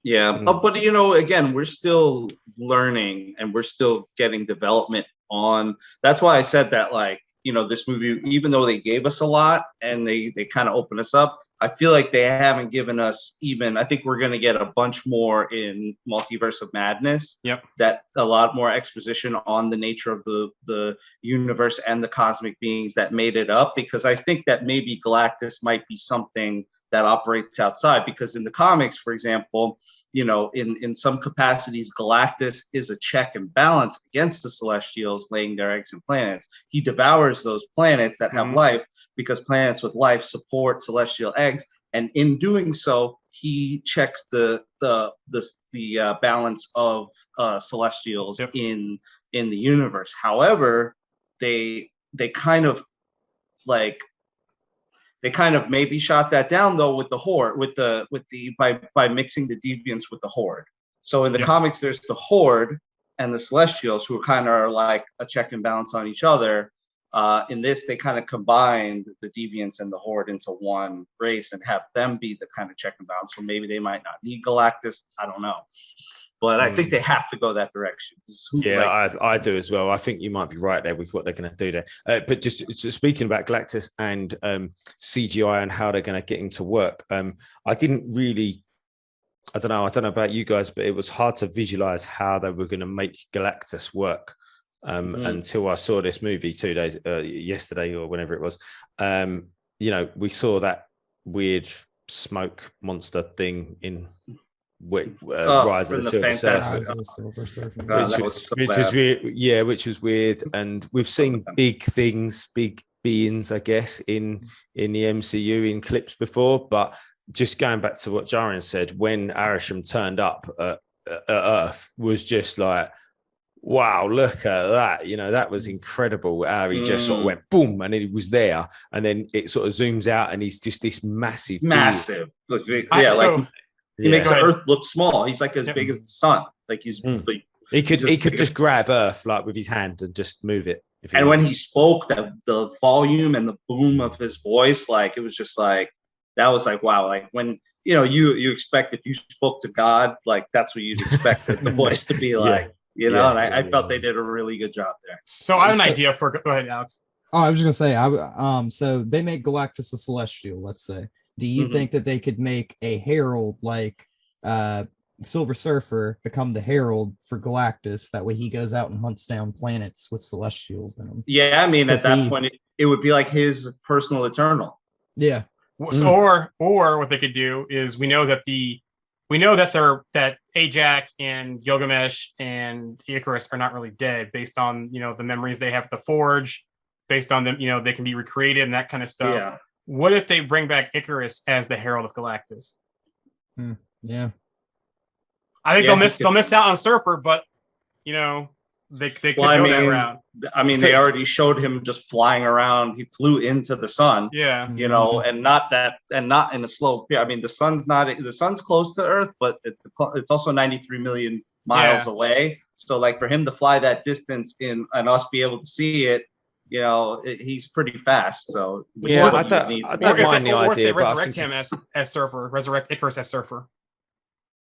Yeah, but again, we're still learning and we're still getting development on. That's why I said that, like, this movie, even though they gave us a lot and they kind of opened us up, I feel like they haven't given us I think we're going to get a bunch more in Multiverse of Madness. Yep. That a lot more exposition on the nature of the universe and the cosmic beings that made it up, because I think that maybe Galactus might be something that operates outside, because in the comics, for example, in some capacities, Galactus is a check and balance against the Celestials laying their eggs in planets. He devours those planets that have life, because planets with life support Celestial eggs, and in doing so, he checks the balance of Celestials in the universe. However, they kind of maybe shot that down though with the Horde, by mixing the Deviants with the Horde. So in the comics, there's the Horde and the Celestials, who kind of are like a check and balance on each other. In this, they kind of combined the Deviants and the Horde into one race and have them be the kind of check and balance. So maybe they might not need Galactus. I don't know. But I think they have to go that direction. I do as well. I think you might be right there with what they're going to do there. But just speaking about Galactus and CGI and how they're going to get him to work, I don't know about you guys, but it was hard to visualize how they were going to make Galactus work until I saw this movie 2 days, yesterday or whenever it was. We saw that weird smoke monster thing in Rise of the Silver Surfer, which was weird. And we've seen big beings, I guess, in the MCU in clips before. But just going back to what Jaren said, when Arishem turned up at Earth, was just like, wow, look at that. That was incredible how he just sort of went boom and then he was there. And then it sort of zooms out and he's just this massive. He makes the Earth look small. He's like as big as the sun. Like he's he could just grab Earth like with his hand and just move it. And when he spoke, the volume and the boom of his voice, like it was just like, that was like, wow. Like when you expect, if you spoke to God, like that's what you'd expect the voice to be like. And I felt they did a really good job there. So I have an idea for. Go ahead, Alex. Oh, I was just gonna say, so they make Galactus a Celestial, let's say. Do you think that they could make a herald like Silver Surfer become the herald for Galactus? That way he goes out and hunts down planets with Celestials in them. Yeah, I mean, at that point, it would be like his personal Eternal. Yeah. Or what they could do is we know that Ajak and Gilgamesh and Icarus are not really dead based on the memories they have at the Forge, based on them they can be recreated and that kind of stuff. Yeah. What if they bring back Icarus as the Herald of Galactus? Yeah. I think they'll miss out on Surfer, but they could go that route. I mean, they already showed him just flying around. He flew into the sun. Yeah. And not in a slow. I mean, the sun's close to Earth, but it's also 93 million miles away. So like for him to fly that distance and us be able to see it, he's pretty fast. So I don't mind the idea, but resurrect him as Surfer, resurrect Icarus as Surfer.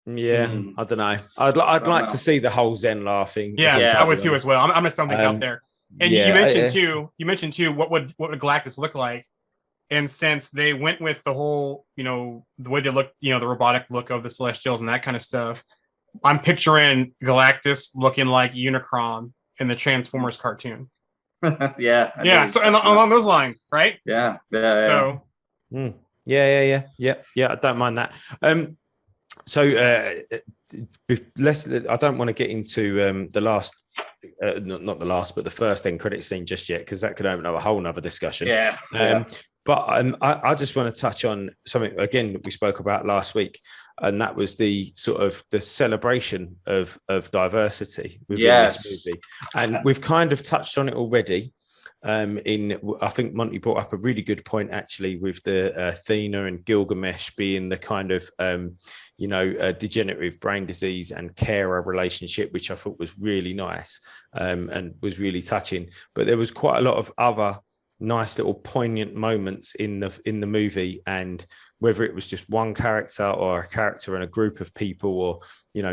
Yeah, I don't know. I'd like to see the whole Zen laughing. Yeah, I would too as well. I'm just something out there. And you mentioned too, what would Galactus look like? And since they went with the whole, the way they look, the robotic look of the Celestials and that kind of stuff, I'm picturing Galactus looking like Unicron in the Transformers cartoon. Yeah. So along those lines, right? Yeah. So. Yeah. I don't mind that. So I don't want to get into the last, not the last, but the first end credit scene just yet, because that could open up a whole nother discussion. Yeah. But I just want to touch on something again that we spoke about last week, and that was the sort of the celebration of diversity within this movie. And we've kind of touched on it already. I think Monty brought up a really good point actually with the Athena and Gilgamesh being the kind of degenerative brain disease and carer relationship, which I thought was really nice and was really touching. But there was quite a lot of other nice little poignant moments in the movie, and whether it was just one character or a character and a group of people, or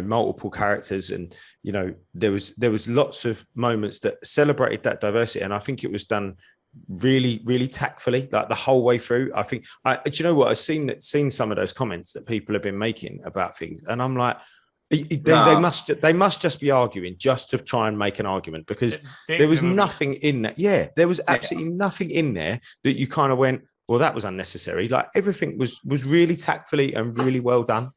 multiple characters, and there was lots of moments that celebrated that diversity, and I think it was done really, really tactfully, like the whole way through. I think do you know what, I've seen some of those comments that people have been making about things, and I'm like, they must just be arguing just to try and make an argument, because there was nothing in that. Yeah, there was absolutely nothing in there that you kind of went, well, that was unnecessary. Like everything was really tactfully and really well done.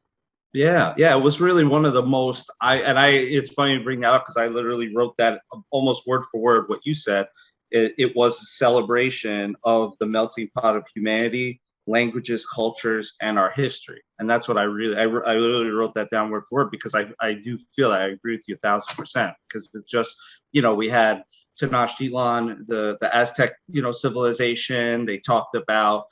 Yeah, it was really one of the most. It's funny to bring that up because I literally wrote that almost word for word what you said. It was a celebration of the melting pot of humanity, languages, cultures, and our history. And that's what I literally wrote that down word for word, because I do feel that I agree with you 1,000%, because it's just, we had Tenochtitlan, the Aztec, civilization. They talked about,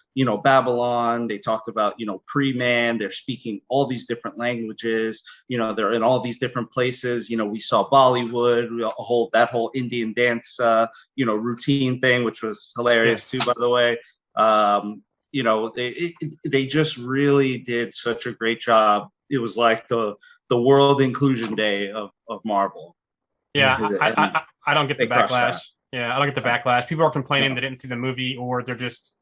Babylon. They talked about, pre-man. They're speaking all these different languages. They're in all these different places. We saw Bollywood, that whole Indian dance, routine thing, which was hilarious too, by the way. They just really did such a great job. It was like the World Inclusion Day of Marvel. Yeah, I don't get the backlash. Yeah, I don't get the backlash. People are complaining they didn't see the movie, or they're just,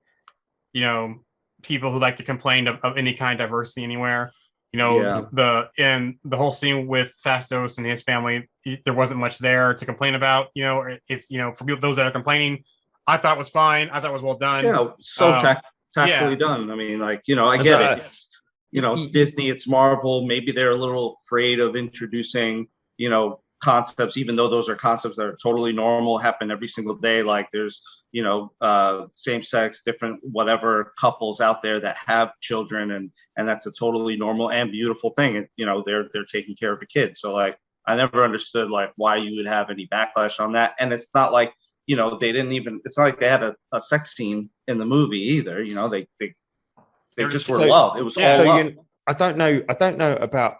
people who like to complain of any kind of diversity anywhere. The whole scene with Fastos and his family, there wasn't much there to complain about. If for those that are complaining, I thought it was fine. I thought it was well done. Yeah, tactfully done. I mean, I get it. It's Disney, it's Marvel. Maybe they're a little afraid of introducing, concepts, even though those are concepts that are totally normal, happen every single day. Like there's, same-sex, different whatever couples out there that have children, and that's a totally normal and beautiful thing. And they're taking care of a kid. So like I never understood like why you would have any backlash on that. And it's not like they didn't even. It's not like they had a sex scene in the movie either. They just were love. It was all love. I don't know about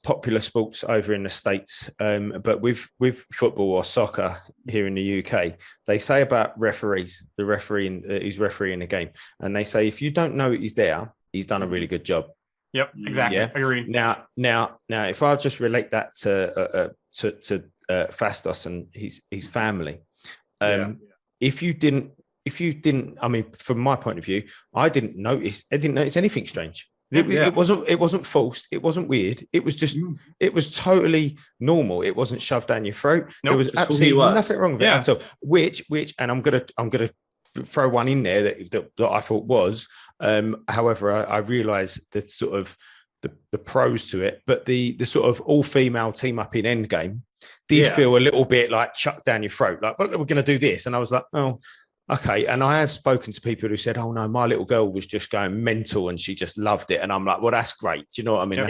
popular sports over in the States, but with football or soccer here in the UK, they say about referees, the referee who's refereeing the game, and they say if you don't know he's there, he's done a really good job. Yep, exactly. Yeah. Agree. Now, if I just relate that to Fastos and his family, if you didn't, I mean, from my point of view, I didn't notice anything strange. It wasn't forced. It wasn't weird. It was just, it was totally normal. It wasn't shoved down your throat. There was absolutely nothing wrong with it at all. Which, and I'm gonna throw one in there that I thought was. However, I realised the sort of the pros to it, but the sort of all-female team up in Endgame did feel a little bit like chucked down your throat. Like, we're going to do this, and I was like, oh. Okay, and I have spoken to people who said, "Oh no, my little girl was just going mental and she just loved it." And I'm like, "Well, that's great. Do you know what I mean?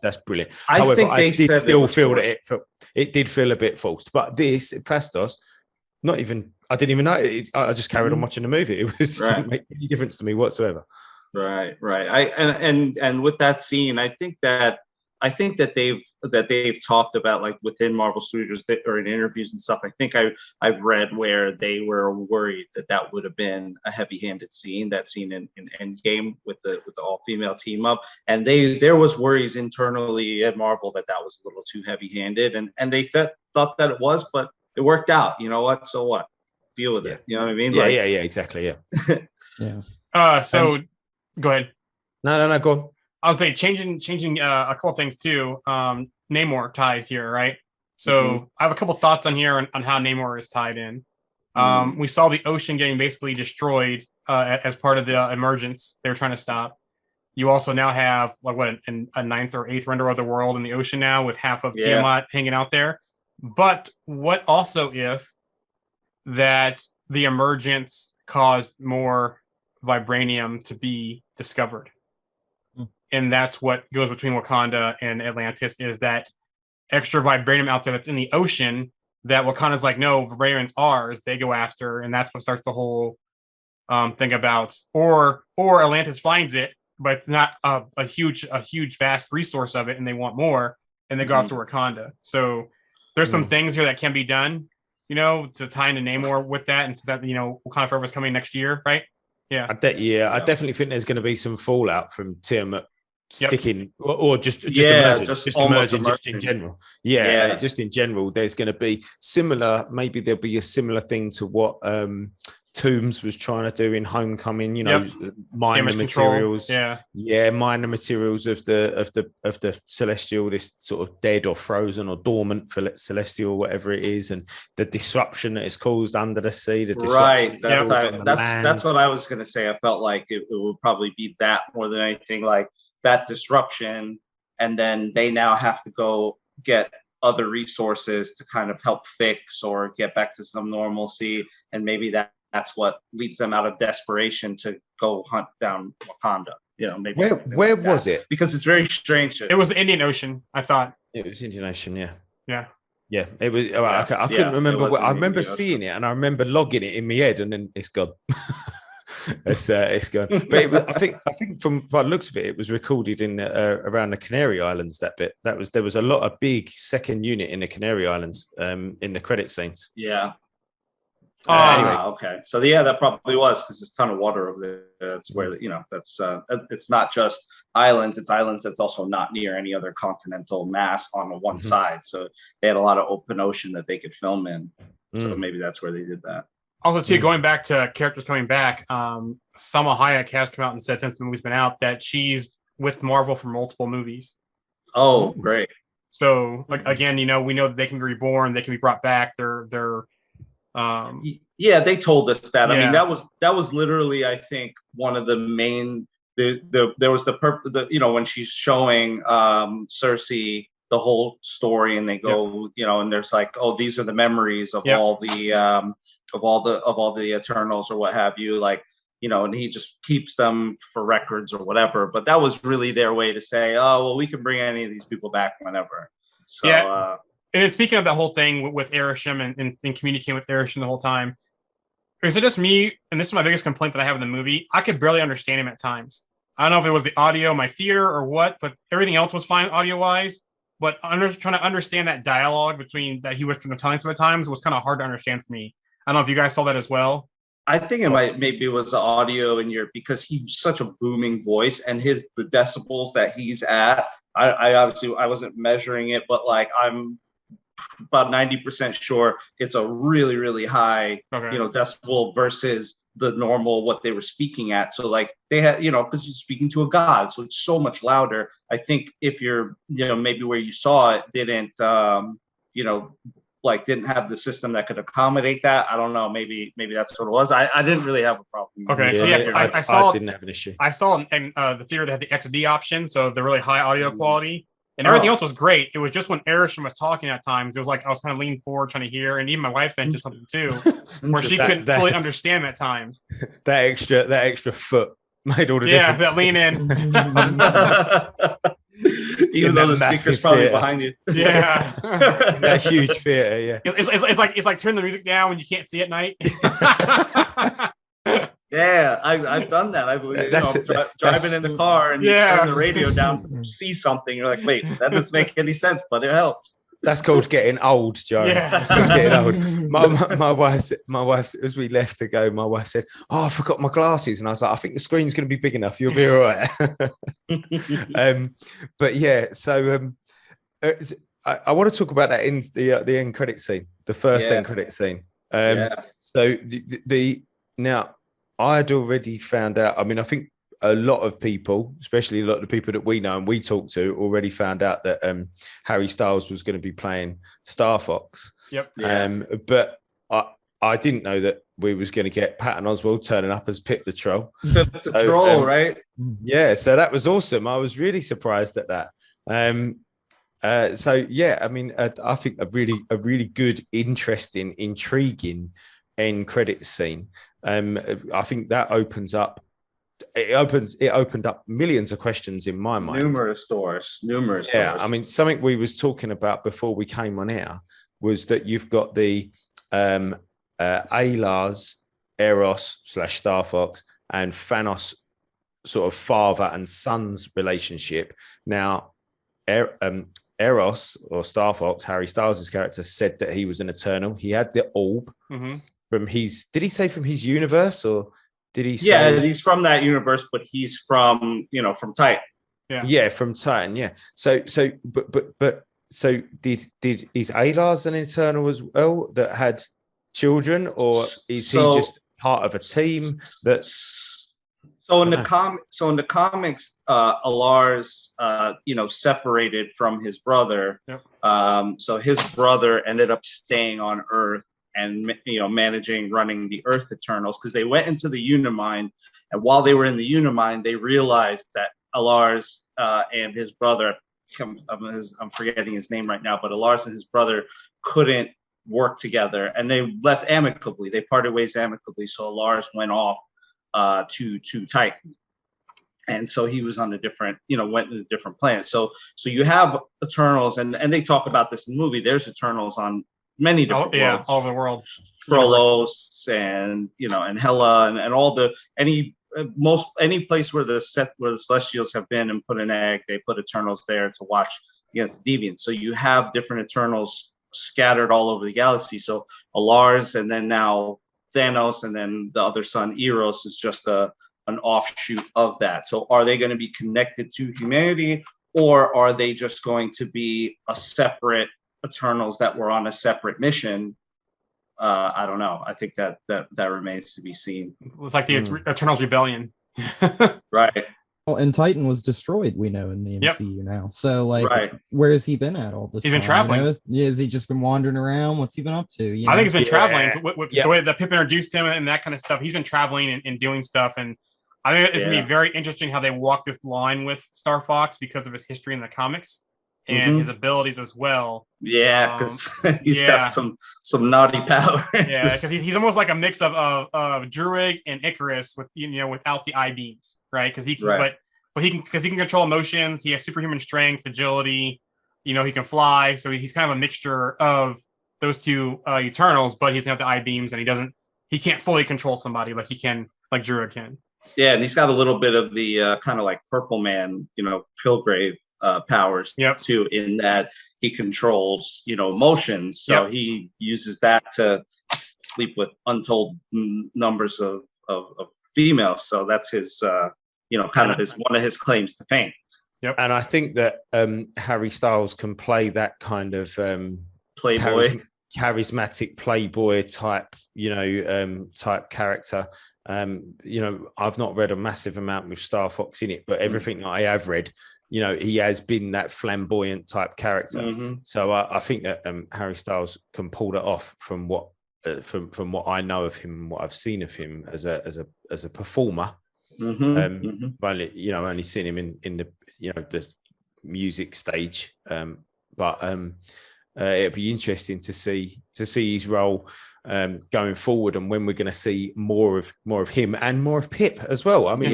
That's brilliant." However, I did still feel that it did feel a bit forced. But this Fastos, not even I didn't even know. I just carried on watching the movie. It was didn't make any difference to me whatsoever. Right. And with that scene, I think that they've talked about, like within Marvel Studios or in interviews and stuff. I think I've read where they were worried that would have been a heavy-handed scene. That scene in Endgame with the all-female team up, and there was worries internally at Marvel that was a little too heavy-handed, and they thought that it was, but it worked out. You know what? So what? Deal with it. You know what I mean? Yeah, exactly. Yeah. Yeah. So go ahead. No, go on. I was saying changing a couple things too. Namor ties here, right? So I have a couple thoughts on here on how Namor is tied in. We saw the ocean getting basically destroyed as part of the emergence they were trying to stop. You also now have a ninth or eighth render of the world in the ocean now, with half of Tiamat hanging out there. But what also if that the emergence caused more vibranium to be discovered. Hmm. And that's what goes between Wakanda and Atlantis, is that extra vibranium out there that's in the ocean that Wakanda's like, no, vibranium's ours. They go after, and that's what starts the whole thing about, or Atlantis finds it, but it's not a huge, vast resource of it, and they want more, and they go after Wakanda. So there's some things here that can be done, to tie into Namor with that, and so that Wakanda Forever is coming next year, right? Yeah. I definitely think there's going to be some fallout from Tiamat sticking, or just emerging, just in general. Yeah, just in general, there's going to be similar. Maybe there'll be a similar thing to what Toombs was trying to do in Homecoming. Mine the materials. Mine the materials of the Celestial, this sort of dead or frozen or dormant for Celestial, whatever it is, and the disruption that is caused under the sea. Right. That's what I was going to say. I felt like it would probably be that more than anything, like that disruption, and then they now have to go get other resources to kind of help fix or get back to some normalcy, and maybe that's what leads them out of desperation to go hunt down Wakanda. Maybe where was it? Because it's very strange. It was the Indian Ocean, I thought. It was Indian Ocean, yeah. Yeah, it was. I couldn't remember. I remember seeing it, and I remember logging it in my head, and then it's gone. It's gone. But I think from by the looks of it, it was recorded in around the Canary Islands. That bit. There was a lot of big second unit in the Canary Islands in the credit scenes. Yeah. Anyway. Okay. So that probably was, because there's a ton of water over there. That's where that's it's not just islands. It's islands that's also not near any other continental mass on the one side. So they had a lot of open ocean that they could film in. So maybe that's where they did that. Also, too, going back to characters coming back, Salma Hayek has come out and said, since the movie's been out, that she's with Marvel for multiple movies. Oh, great. So, again, we know that they can be reborn, they can be brought back. They're they told us that. I mean, that was literally, I think, one of the main. There was the purpose. When she's showing Cersei the whole story, and they go, and there's like, oh, these are the memories of all the Eternals or what have you, and he just keeps them for records or whatever. But that was really their way to say, oh, well, we can bring any of these people back whenever. So and speaking of that whole thing with Arishem and communicating with Arishem the whole time, is it just me? And this is my biggest complaint that I have in the movie. I could barely understand him at times. I don't know if it was the audio, my theater, or what, but everything else was fine audio wise. But trying to understand that dialogue between that he was telling some at times was kind of hard to understand for me. I don't know if you guys saw that as well. I think maybe it was the audio in because he's such a booming voice, and the decibels that he's at. I obviously I wasn't measuring it, but I'm about 90% sure it's a really, really high, decibel versus the normal what they were speaking at. So they had, because you're speaking to a god, so it's so much louder. I think if you're, maybe where you saw it didn't, didn't have the system that could accommodate that. I don't know. Maybe that's what it was. I didn't really have a problem. Okay. I didn't have an issue. I saw in the theater that had the XD option, so the really high audio quality. And everything else was great. It was just when Arishem was talking at times, it was like I was kind of leaning forward trying to hear, and even my wife mentioned something too, where she couldn't fully understand at times. That extra foot made all the difference. Yeah, that lean in. Even though the speaker's probably behind you. Yeah. That huge theater, yeah. It's like turn the music down when you can't see at night. Yeah, I've done that. Driving in the car and you turn the radio down, see something. You're like, wait, that doesn't make any sense, but it helps. That's called getting old, Joe. Yeah. That's called getting old. My wife, as we left to go, my wife said, "Oh, I forgot my glasses," and I was like, "I think the screen's going to be big enough. You'll be all right." But yeah, so I want to talk about that in the end credit scene, the first end credit scene. So now I had already found out. I mean, I think a lot of people, especially a lot of the people that we know and we talk to, already found out that Harry Styles was going to be playing Star Fox. Yep. But I didn't know that we was going to get Patton Oswalt turning up as Pip the Troll. The Troll, right? Yeah, so that was awesome. I was really surprised at that. So yeah, I mean, I think a really good, interesting, intriguing end credits scene. I think that opens up it opened up millions of questions in my mind. Numerous doors. Yeah, I mean, something we was talking about before we came on air was that you've got the Alars, Eros / Star Fox, and Thanos sort of father and son's relationship. Now, Eros or Star Fox, Harry Styles' character, said that he was an Eternal. He had the orb from his. Did he say from his universe, or did he say? Yeah, he's from that universe, but he's from from Titan. Yeah, from Titan. Yeah. So is Alars an Eternal as well that had children, or is he just part of a team that's? So in the comics, Alars, separated from his brother. Yep. So his brother ended up staying on Earth and running the Earth Eternals, because they went into the Unimind, and while they were in the Unimind, they realized that Alars and his brother, I'm forgetting his name right now, but Alars and his brother couldn't work together, and they left amicably. They parted ways amicably. So Alars went off to Titan, and so he was on a different, went in a different planet. So you have Eternals, and they talk about this in the movie. There's Eternals on many different worlds, all over the world. Trolos and and Hela and all the any place where the Celestials have been and put an egg, they put Eternals there to watch against the Deviants. So you have different Eternals scattered all over the galaxy. So Alars, and then now Thanos, and then the other son Eros is just an offshoot of that. So are they going to be connected to humanity, or are they just going to be a separate Eternals that were on a separate mission? I don't know. I think that remains to be seen. It's like the Eternals rebellion. Right. Well, and Titan was destroyed, we know, in the MCU now. So, where has he been at all this time? He's been traveling. Has he just been wandering around? What's he been up to? I think he's been traveling. With the way that Pip introduced him and that kind of stuff. He's been traveling and doing stuff. And I think it's going to be very interesting how they walk this line with Star Fox because of his history in the comics and his abilities as well. Yeah, because he's got some naughty power. Yeah, because he's almost like a mix of Druig and Icarus with without the eye beams, right? Because he can control emotions. He has superhuman strength, agility. He can fly. So he's kind of a mixture of those two Eternals, but he's got the eye beams, and he can't fully control somebody like he can, like Druig can. Yeah, and he's got a little bit of the kind of like Purple Man, Pilgrave powers too, in that he controls, emotions. So he uses that to sleep with untold numbers of females. So that's his, kind of one of his claims to fame. Yep. And I think that Harry Styles can play that kind of playboy, charismatic playboy type, type character. I've not read a massive amount with Star Fox in it, but everything that I have read, he has been that flamboyant type character. So I think that Harry Styles can pull that off from what from what I know of him and what I've seen of him as a performer. Only seen him in the the music stage, but it'd be interesting to see his role going forward, and when we're going to see more of him and more of Pip as well. I mean,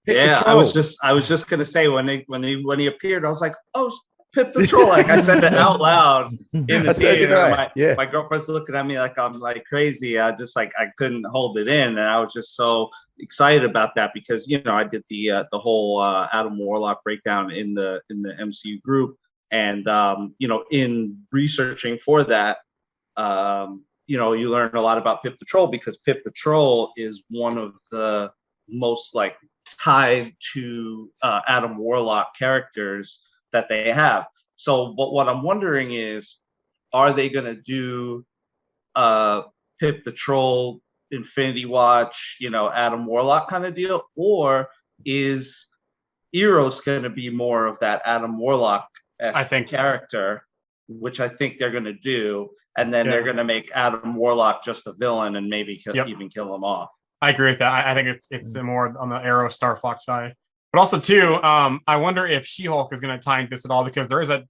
Pip I was just going to say when he appeared, I was like, oh, Pip the Troll. Like I said it out loud in the theater. My girlfriend's looking at me like I'm like crazy. I couldn't hold it in, and I was just so excited about that because I did the whole Adam Warlock breakdown in the MCU group, and in researching for that, you learn a lot about Pip the Troll because Pip the Troll is one of the most tied to Adam Warlock characters that they have. So, but what I'm wondering is, are they going to do Pip the Troll, Infinity Watch, Adam Warlock kind of deal, or is Eros going to be more of that Adam Warlock character, which I think they're going to do, and then they're going to make Adam Warlock just a villain and maybe even kill him off. I agree with that. I think it's more on the Arrow Star Fox side. But also too, I wonder if She-Hulk is going to tie into this at all, because there is a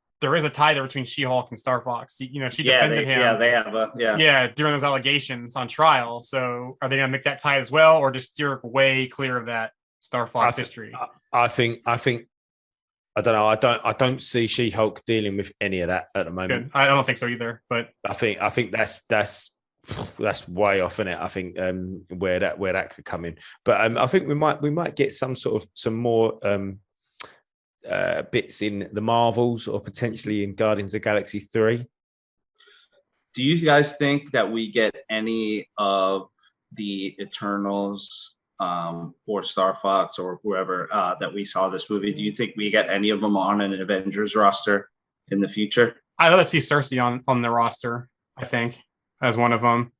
tie there between She-Hulk and Star Fox. She defended him. Yeah, they have during those allegations on trial. So are they going to make that tie as well, or just steer way clear of that? Star Fox history. I think I don't know. I don't see She-Hulk dealing with any of that at the moment. Good. I don't think so either. But I think that's way off in it. I think where that could come in. But I think we might get some more bits in the Marvels or potentially in Guardians of the Galaxy 3. Do you guys think that we get any of the Eternals or Star Fox or whoever that we saw this movie? Do you think we get any of them on an Avengers roster in the future? I'd love to see Cersei on the roster, I think, as one of them.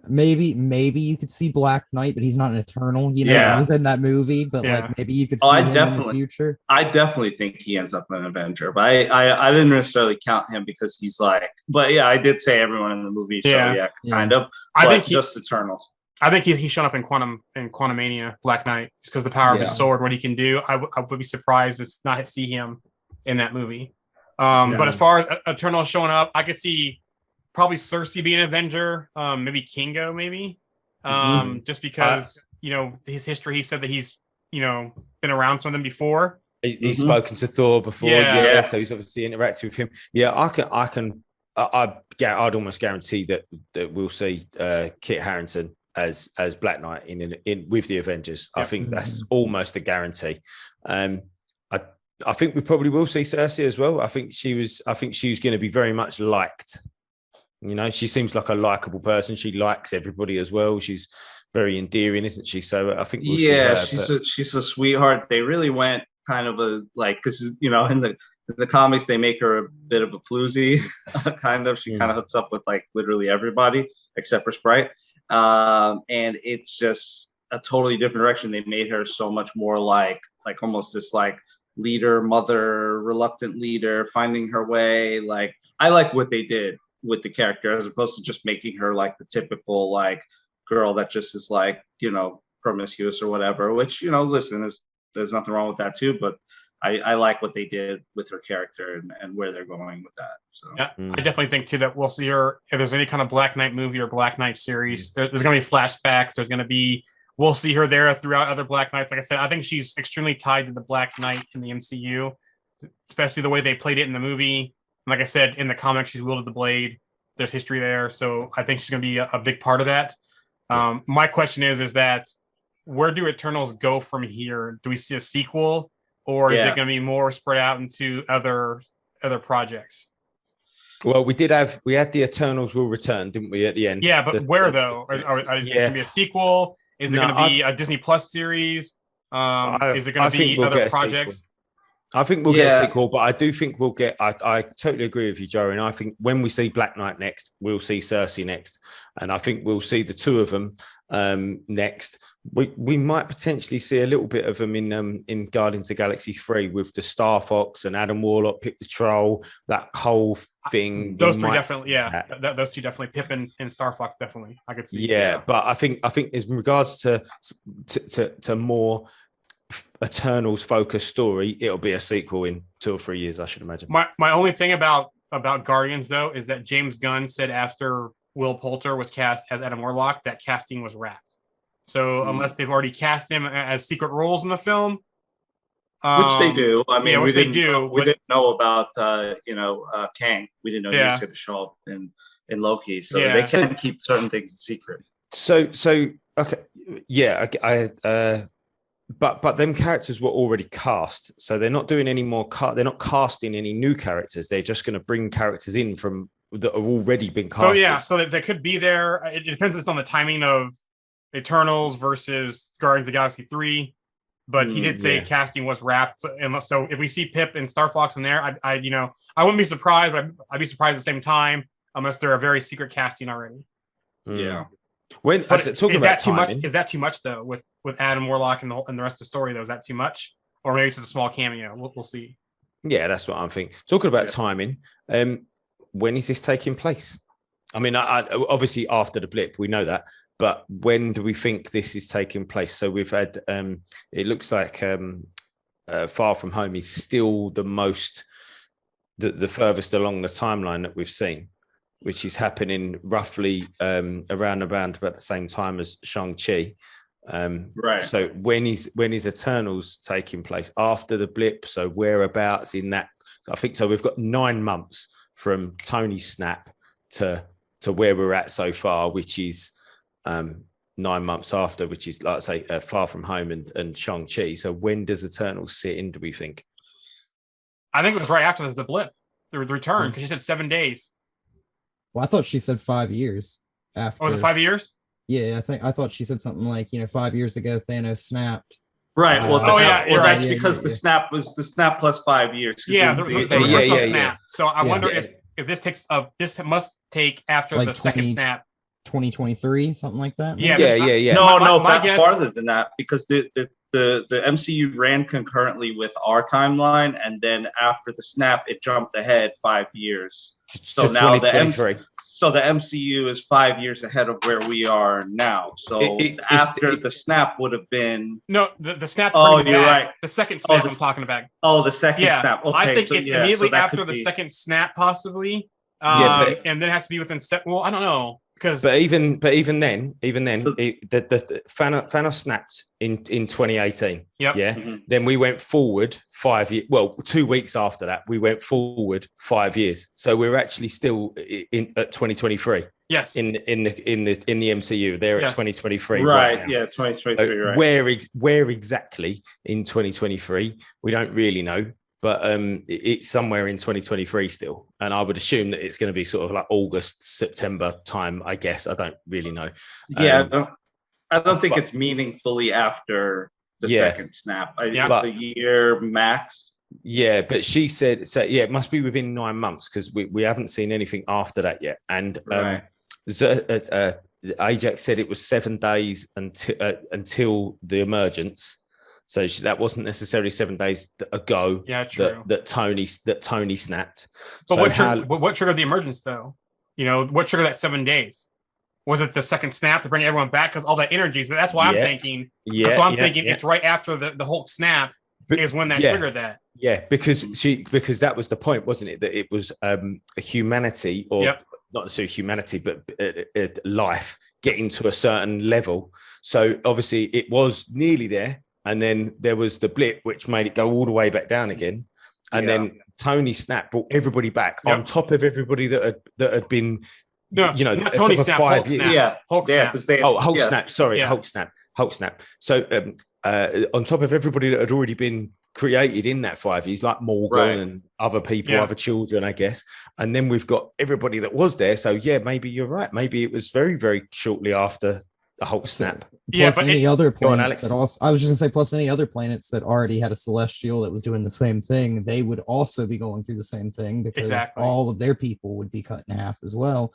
Maybe you could see Black Knight, but he's not an Eternal. He was in that movie, but like maybe you could see him in the future. I definitely think he ends up an Avenger, but I didn't necessarily count him because he's like. But yeah, I did say everyone in the movie. So yeah, kind of. I think just Eternals. I think he's shown up in Quantumania, Black Knight, just because the power of his sword, what he can do. I would be surprised to not see him in that movie. But as far as Eternal showing up, I could see probably Cersei being an Avenger, maybe Kingo, maybe. Just because his history. He said that he's been around some of them before. He's spoken to Thor before, so he's obviously interacted with him. Yeah, I'd almost guarantee that we'll see Kit Harington as Black Knight in with the Avengers. I think that's almost a guarantee. I think we probably will see Cersei as well. I think she's going to be very much liked. She seems like a likable person. She likes everybody as well. She's very endearing, isn't she? So I think we'll see her, she's a sweetheart. They really went kind of because in the comics they make her a bit of a floozy kind of. She kind of hooks up with like literally everybody except for Sprite. And it's just a totally different direction. They made her so much more like almost this like leader, mother, reluctant leader, finding her way. Like I like what they did with the character as opposed to just making her like the typical like girl that just is like promiscuous or whatever. Which listen, there's nothing wrong with that too. But I like what they did with her character and where they're going with that. So yeah, I definitely think too that we'll see her if there's any kind of Black Knight movie or Black Knight series. There's going to be flashbacks. There's going to be we'll see her there throughout other Black Knights. Like I said, I think she's extremely tied to the Black Knight in the MCU, especially the way they played it in the movie. And like I said, in the comics, she's wielded the blade. There's history there, so I think she's going to be a big part of that. My question is that where do Eternals go from here? Do we see a sequel? Or is it going to be more spread out into other projects? Well, we had the Eternals Will Return, didn't we, at the end? Yeah, but where though? Is it going to be a sequel? Is it going to be a Disney Plus series? Is it going to be other projects? I think we'll get a sequel, but I do think we'll get. I totally agree with you, Joe. And I think when we see Black Knight next, we'll see Cersei next, and I think we'll see the two of them next. We might potentially see a little bit of them in Guardians of the Galaxy 3 with the Star Fox and Adam Warlock, Pip the Troll, that whole thing. Those three definitely, those two definitely. Pip and Star Fox definitely. I could see. Yeah, but I think as in regards to more Eternals focused story, it'll be a sequel in 2 or 3 years, I should imagine. My only thing about Guardians though is that James Gunn said after Will Poulter was cast as Adam Warlock that casting was wrapped. So unless they've already cast him as secret roles in the film, which they do. I mean, we didn't know about Kang. We didn't know he was going to show up in Loki. So they can keep certain things secret. So okay, yeah. But them characters were already cast, so they're not doing any more. They're not casting any new characters. They're just going to bring characters in from that have already been casted. So they could be there. It depends on the timing of Eternals versus Guardians of the Galaxy 3. But he did say casting was wrapped. So if we see Pip and Star Fox in there, I wouldn't be surprised, but I'd be surprised at the same time unless they're a very secret casting already. Yeah. When talking about timing, is that too much though? With Adam Warlock and the rest of the story, though, is that too much? Or maybe it's just a small cameo. We'll see. Yeah, that's what I'm thinking. Talking about timing, when is this taking place? I mean, I obviously after the blip, we know that, but when do we think this is taking place? So we've had, it looks like Far From Home is still the furthest along the timeline that we've seen, which is happening roughly around about the same time as Shang-Chi. Right. So when is Eternals taking place after the blip? So whereabouts in that? I think so. We've got 9 months from Tony's snap to where we're at so far, which is 9 months after, which is, like I say, Far From Home and Shang-Chi. So when does Eternals sit in, do we think? I think it was right after the blip, the return, because she said 7 days. Well, I thought she said 5 years after. Oh, was it 5 years? Yeah, I thought she said something like, 5 years ago Thanos snapped. Right. Well, you're well, right. that's because the snap was the snap plus 5 years. Yeah, the original snap. So I wonder Yeah. if this must take after Like the second snap. 2023, something like that. Yeah, Yeah. No, my guess, farther than that, because the MCU ran concurrently with our timeline, and then after the snap, it jumped ahead 5 years. So now the MCU is 5 years ahead of where we are now. So after the snap would have been the snap. Oh, you're right. The second snap I'm talking about. Oh, the second snap. Okay, I think so, it's immediately so after the second snap, possibly. But, and then it has to be within well, I don't know. But even then, the Thanos snapped in 2018. Yep. Yeah. Mm-hmm. Then we went forward 5 years. Well, 2 weeks after that, we went forward 5 years. So we're actually still at 2023. Yes. In the MCU, they're at 2023. Right. Yeah. 2023. Right. Where exactly in 2023? We don't really know. But it's somewhere in 2023 still. And I would assume that it's going to be sort of like August, September time, I guess. I don't really know. Yeah, I don't think it's meaningfully after the second snap. It's a year max. Yeah, but she said, so yeah, it must be within 9 months because we haven't seen anything after that yet. And Ajax said it was 7 days until the emergence. So that wasn't necessarily 7 days ago. Yeah, true. That Tony snapped. But what triggered the emergence, though? What triggered that 7 days? Was it the second snap to bring everyone back? Because all that energy. So that's why I'm thinking. Yeah, so I'm thinking it's right after the Hulk snap is when that triggered that. Yeah, because that was the point, wasn't it? That it was humanity or. Yep. Not necessarily humanity, but life getting to a certain level. So obviously it was nearly there. And then there was the blip, which made it go all the way back down again. And then Tony snap brought everybody back on top of everybody that had been, not Tony snap, 5 years. Hulk snap. Hulk snap. Sorry, Hulk snap. So on top of everybody that had already been created in that 5 years, like Morgan and other people, other children, I guess. And then we've got everybody that was there. So yeah, maybe you're right. Maybe it was very, very shortly after the Hulk snap. Plus any other planets that also, I was just gonna say, plus any other planets that already had a celestial that was doing the same thing, they would also be going through the same thing because all of their people would be cut in half as well.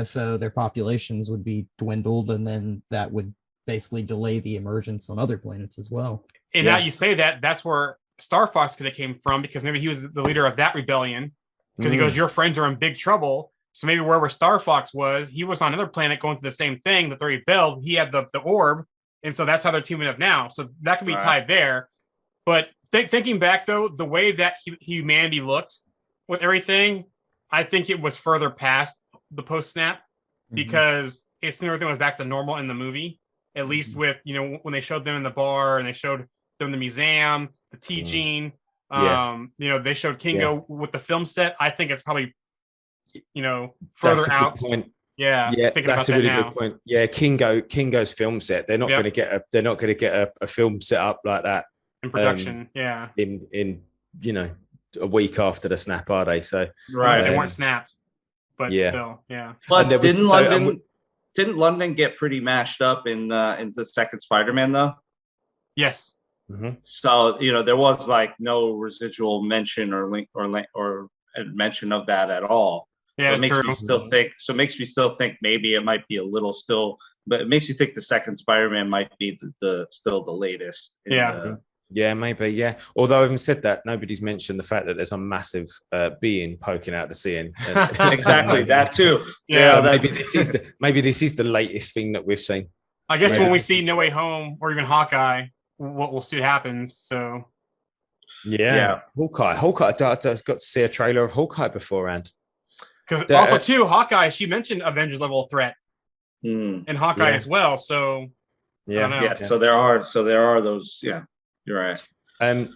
So their populations would be dwindled, and then that would basically delay the emergence on other planets as well. And now you say that's where Star Fox could have came from, because maybe he was the leader of that rebellion. Because he goes, your friends are in big trouble. So maybe wherever Star Fox was, he was on another planet going through the same thing that they rebelled. He had the orb, and so that's how they're teaming up now. So that could be tied there. But thinking back, though, the way that humanity looked with everything, I think it was further past the post-snap because it's everything was back to normal in the movie, at least with, when they showed them in the bar and they showed them in the museum, the teaching, they showed Kingo with the film set. I think it's probably further out. Yeah, that's a really good point. Yeah, Kingo's film set. They're not going to get a film set up like that in production. In a week after the snap, are they? So they weren't snapped, but still, But didn't London get pretty mashed up in the second Spider-Man though? Yes. Mm-hmm. So there was no residual mention or link or mention of that at all. Yeah, so it makes me still think maybe it might be a little still, but it makes you think the second Spider-Man might be still the latest. Yeah, maybe. Yeah. Although having said that, nobody's mentioned the fact that there's a massive being poking out the ceiling. Exactly, that too. Yeah. So maybe this is the latest thing that we've seen. I guess when we see No Way Home or even Hawkeye, we'll see what happens. So. Yeah. Hawkeye. I got to see a trailer of Hawkeye beforehand. Because also too, Hawkeye, she mentioned Avengers level threat in Hawkeye as well. So Yeah. Yeah. So there are those. Yeah, you're right.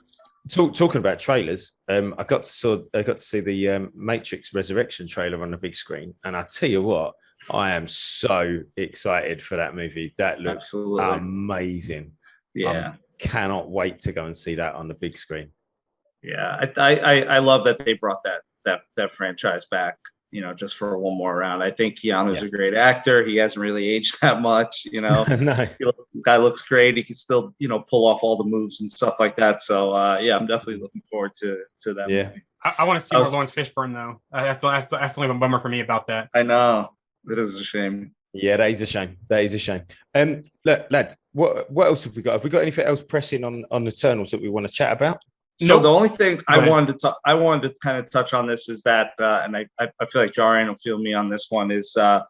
Talking about trailers, I got to see the Matrix Resurrection trailer on the big screen, and I tell you what, I am so excited for that movie. That looks Absolutely amazing. Yeah. Cannot wait to go and see that on the big screen. Yeah, I love that they brought that franchise back. Just for one more round. I think Keanu's a great actor. He hasn't really aged that much. No, the guy looks great. He can still pull off all the moves and stuff like that. So yeah, I'm definitely looking forward to that movie. I want to see more Lawrence Fishburne though. That's the only bummer for me about that. I know it is a shame. Yeah, that is a shame. That is a shame. Look, lads, what else have we got? Have we got anything else pressing on Eternals that we want to chat about? So the only thing I wanted to kind of touch on this is that, and I feel like Jarian will feel me on this one, is the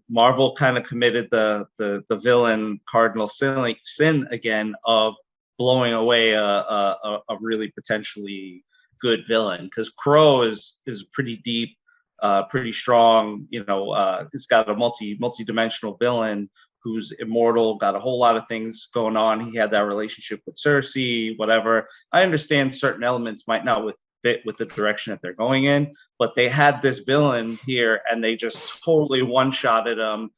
Marvel kind of committed the villain cardinal sin again of blowing away a really potentially good villain, because Crow is pretty deep, pretty strong. It's got a multi-dimensional villain who's immortal, got a whole lot of things going on. He had that relationship with Cersei, whatever. I understand certain elements might not fit with the direction that they're going in, but they had this villain here and they just totally one-shotted him,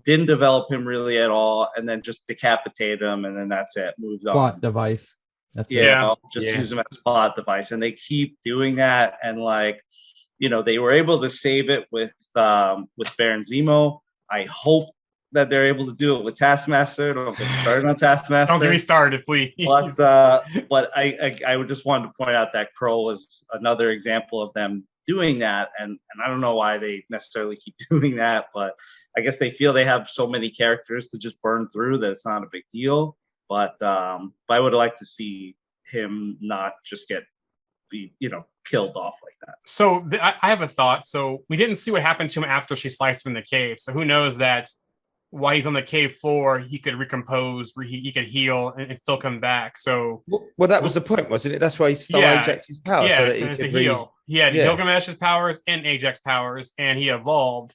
didn't develop him really at all, and then just decapitated him, and then that's it, moved on. Plot device. That's use him as a plot device. And they keep doing that, and they were able to save it with Baron Zemo. I hope that they're able to do it with Taskmaster. Don't get me started on Taskmaster. Don't get me started, please. But I would just wanted to point out that Kroll is another example of them doing that, and I don't know why they necessarily keep doing that, but I guess they feel they have so many characters to just burn through that it's not a big deal. But I would like to see him not just be killed off like that. So I have a thought. So we didn't see what happened to him after she sliced him in the cave. So who knows that while he's on the cave floor, he could recompose, he could heal and still come back. So well, that was the point, wasn't it? That's why he stole Ajax's power, so that he could heal. He had Gilgamesh's powers and Ajax powers, and he evolved.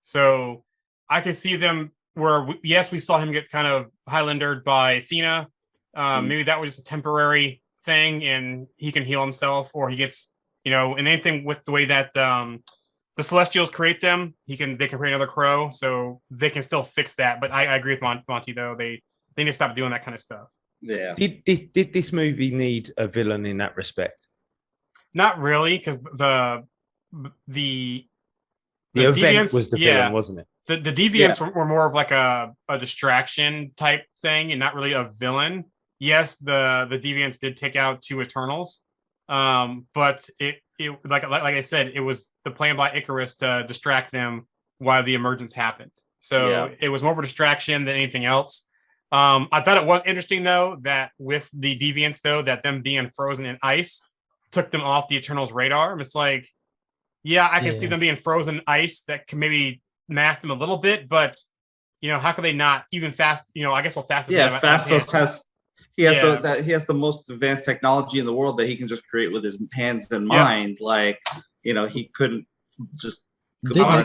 So I could see them where we saw him get kind of Highlandered by Athena. Maybe that was just a temporary thing, and he can heal himself, or he gets and anything with the way that the Celestials create them, they can create another Crow, so they can still fix that. But I agree with Monty though; they need to stop doing that kind of stuff. Yeah. Did this movie need a villain in that respect? Not really, because the event deviants, was the villain, wasn't it? The deviants were more of like a distraction type thing, and not really a villain. Yes, the deviants did take out 2 Eternals, but it like I said, it was the plan by Icarus to distract them while the emergence happened. So it was more of a distraction than anything else. I thought it was interesting though that with the deviants though, that them being frozen in ice took them off the Eternals' radar. It's like, I can see them being frozen in ice that can maybe mask them a little bit, but how could they not even fast? I guess fast. Fastos has. He has the most advanced technology in the world that he can just create with his hands and mind. He couldn't just. Didn't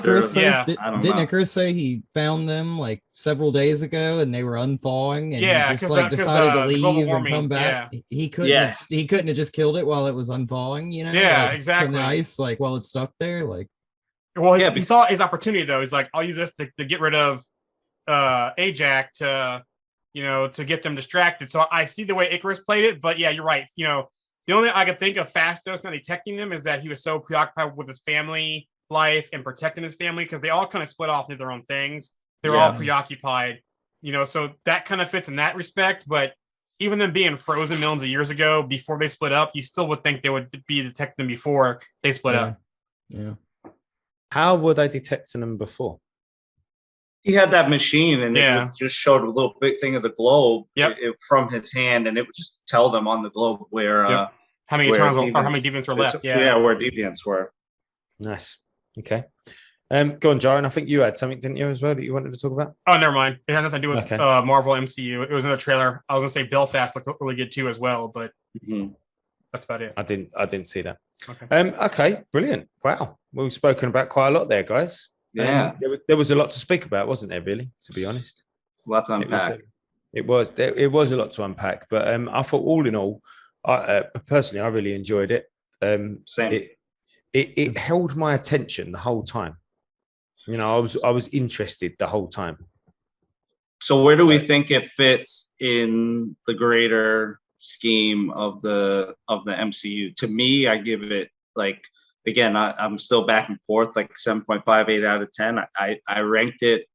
Icarus say he found them like several days ago and they were unthawing, and he just decided to leave and come back? He couldn't. He couldn't have just killed it while it was unthawing. Exactly. From the ice, while it's stuck there. He saw his opportunity though. He's like, I'll use this to get rid of Ajax to get them distracted. So I see the way Icarus played it, but you're right. The only thing I could think of Fastos not detecting them is that he was so preoccupied with his family life and protecting his family, because they all kind of split off into their own things. They're all preoccupied, so that kind of fits in that respect. But even them being frozen millions of years ago before they split up, you still would think they would be detecting them before they split up. Yeah. How were they detecting them before? He had that machine, and it would just showed a little big thing of the globe from his hand, and it would just tell them on the globe where how many Eternals or how many deviants were left. Where deviants were. Nice. Okay. Go on, Jaren. I think you had something, didn't you, as well, that you wanted to talk about? Oh, never mind. It had nothing to do with Marvel MCU. It was in the trailer. I was gonna say Belfast looked really good too as well, but that's about it. I didn't see that. Okay. Okay, brilliant. Wow. We've spoken about quite a lot there, guys. Yeah. There was a lot to speak about, wasn't there, really, to be honest? It's a lot to unpack. It was a lot to unpack, but I thought all in all, personally, I really enjoyed it. Same. It held my attention the whole time. You know, I was interested the whole time. So where do we think it fits in the greater scheme of the MCU? To me, I give it like, again, I'm still back and forth, like 7.58 out of 10. I ranked it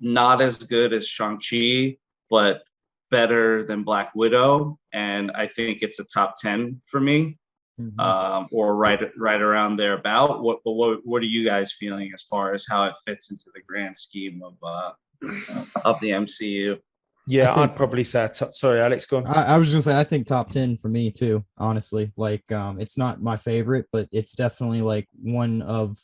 not as good as Shang-Chi, but better than Black Widow, and I think it's a top 10 for me, or right around there about. What are you guys feeling as far as how it fits into the grand scheme of the MCU? Yeah, I'd probably say sorry, Alex, go on. I was gonna say I think top 10 for me too, honestly. Like it's not my favorite, but it's definitely like one of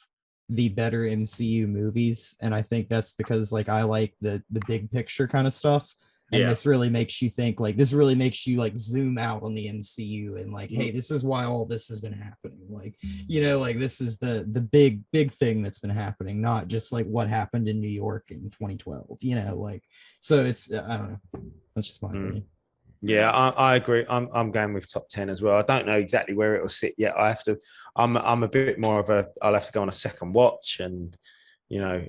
the better MCU movies, and I think that's because like I like the big picture kind of stuff. And this really makes you think, like, this really makes you like zoom out on the MCU and like, hey, this is why all this has been happening. Like, you know, like this is the big thing that's been happening, not just like what happened in New York in 2012, you know, like, so it's, I don't know. That's just my opinion. Yeah, I agree. I'm going with top 10 as well. I don't know exactly where it will sit yet. I'm a bit more of I'll have to go on a second watch, and you know,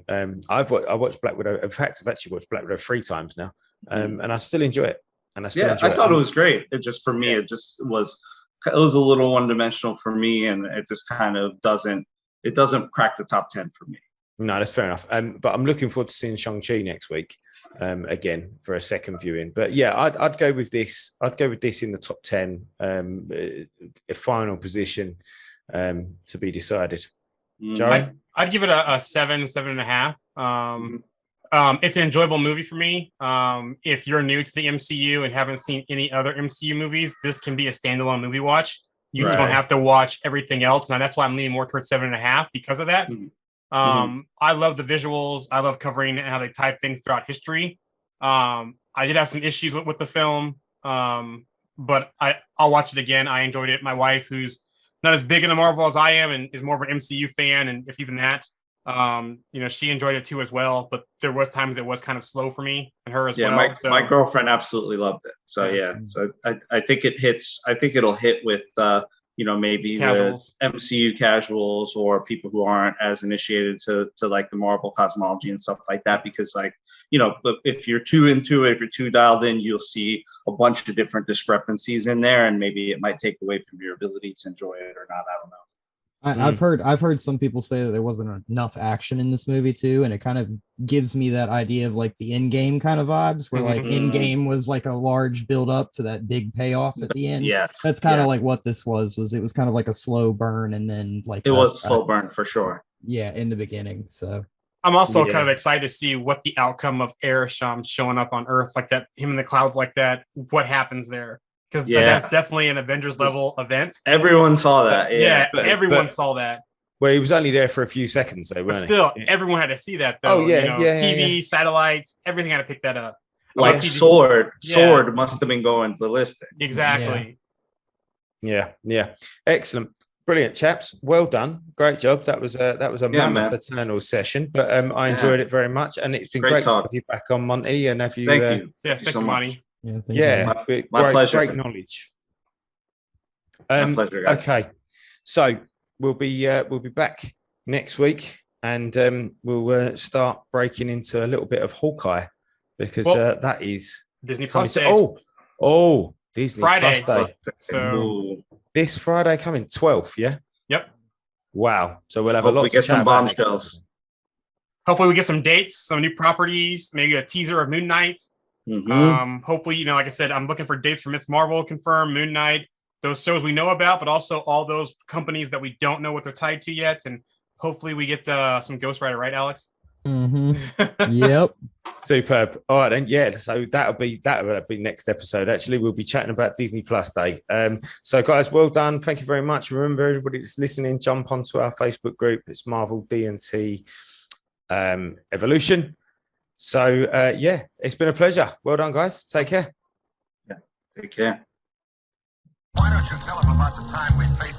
I watched Black Widow. In fact, I've actually watched Black Widow 3 times now, and I still enjoy it. And I thought it was great. It just, for me, it was a little one-dimensional for me, and it just kind of doesn't crack the top 10 for me. No, that's fair enough. But I'm looking forward to seeing Shang-Chi next week, again for a second viewing. But yeah, I'd go with this. I'd go with this in the top 10, a final position to be decided. Joey? I'd give it a 7.5. It's an enjoyable movie for me. If you're new to the MCU and haven't seen any other MCU movies, this can be a standalone movie watch. You don't have to watch everything else. Now that's why I'm leaning more towards 7.5 because of that. I love the visuals. I love covering and how they tie things throughout history. I did have some issues with the film, but I'll watch it again. I enjoyed it. My wife, who's not as big into Marvel as I am and is more of an MCU fan, and if even that, you know, she enjoyed it too as well. But there was times it was kind of slow for me and her as well. My girlfriend absolutely loved it. So so I think it hits. I think it'll hit with you know, maybe casuals, the MCU casuals, or people who aren't as initiated to like the Marvel cosmology and stuff like that. Because, like, you know, if you're too into it, if you're too dialed in, you'll see a bunch of different discrepancies in there, and maybe it might take away from your ability to enjoy it or not. I don't know. I've heard some people say that there wasn't enough action in this movie too, and it kind of gives me that idea of like the Endgame kind of vibes, where like Endgame was like a large build up to that big payoff at the end. Yes, that's kind of like what this was. It was kind of like a slow burn, and then like it was a slow burn for sure. Yeah, in the beginning. So I'm also kind of excited to see what the outcome of Arishem showing up on Earth like that, him in the clouds like that. What happens there? Because that's definitely an Avengers level event. Everyone saw that. Everyone saw that. Well, he was only there for a few seconds, though, but still, everyone had to see that, though. Oh, yeah, TV, satellites, everything had to pick that up. Like Sword must have been going ballistic. Exactly. Yeah. Excellent. Brilliant, chaps. Well done. Great job. That was a mammoth Eternal session, but I enjoyed it very much, and it's been great to have you back on, Monty. And have you? Thank you. Yes, thank you, Monty. My pleasure. Great knowledge. My pleasure, guys. Okay, so we'll be back next week, and we'll start breaking into a little bit of Hawkeye, because that is Disney Plus Day. Disney Friday. Plus Day. So this Friday coming 12th, yeah. Yep. Wow. So we'll have a lot to get some bombshells. Hopefully we get some dates, some new properties, maybe a teaser of Moon Knight. Hopefully, you know, like I said, I'm looking for dates for Miss Marvel confirmed, Moon Knight, those shows we know about, but also all those companies that we don't know what they're tied to yet. And hopefully we get some Ghost Rider, right, Alex? Yep. Superb. All right, then. Yeah. So that'll be next episode. Actually, we'll be chatting about Disney Plus Day. So guys, well done. Thank you very much. Remember, everybody that's listening, jump onto our Facebook group. It's Marvel D&T Evolution. So it's been a pleasure. Well done, guys. Take care. Yeah, take care. Why don't you tell them about the time we faced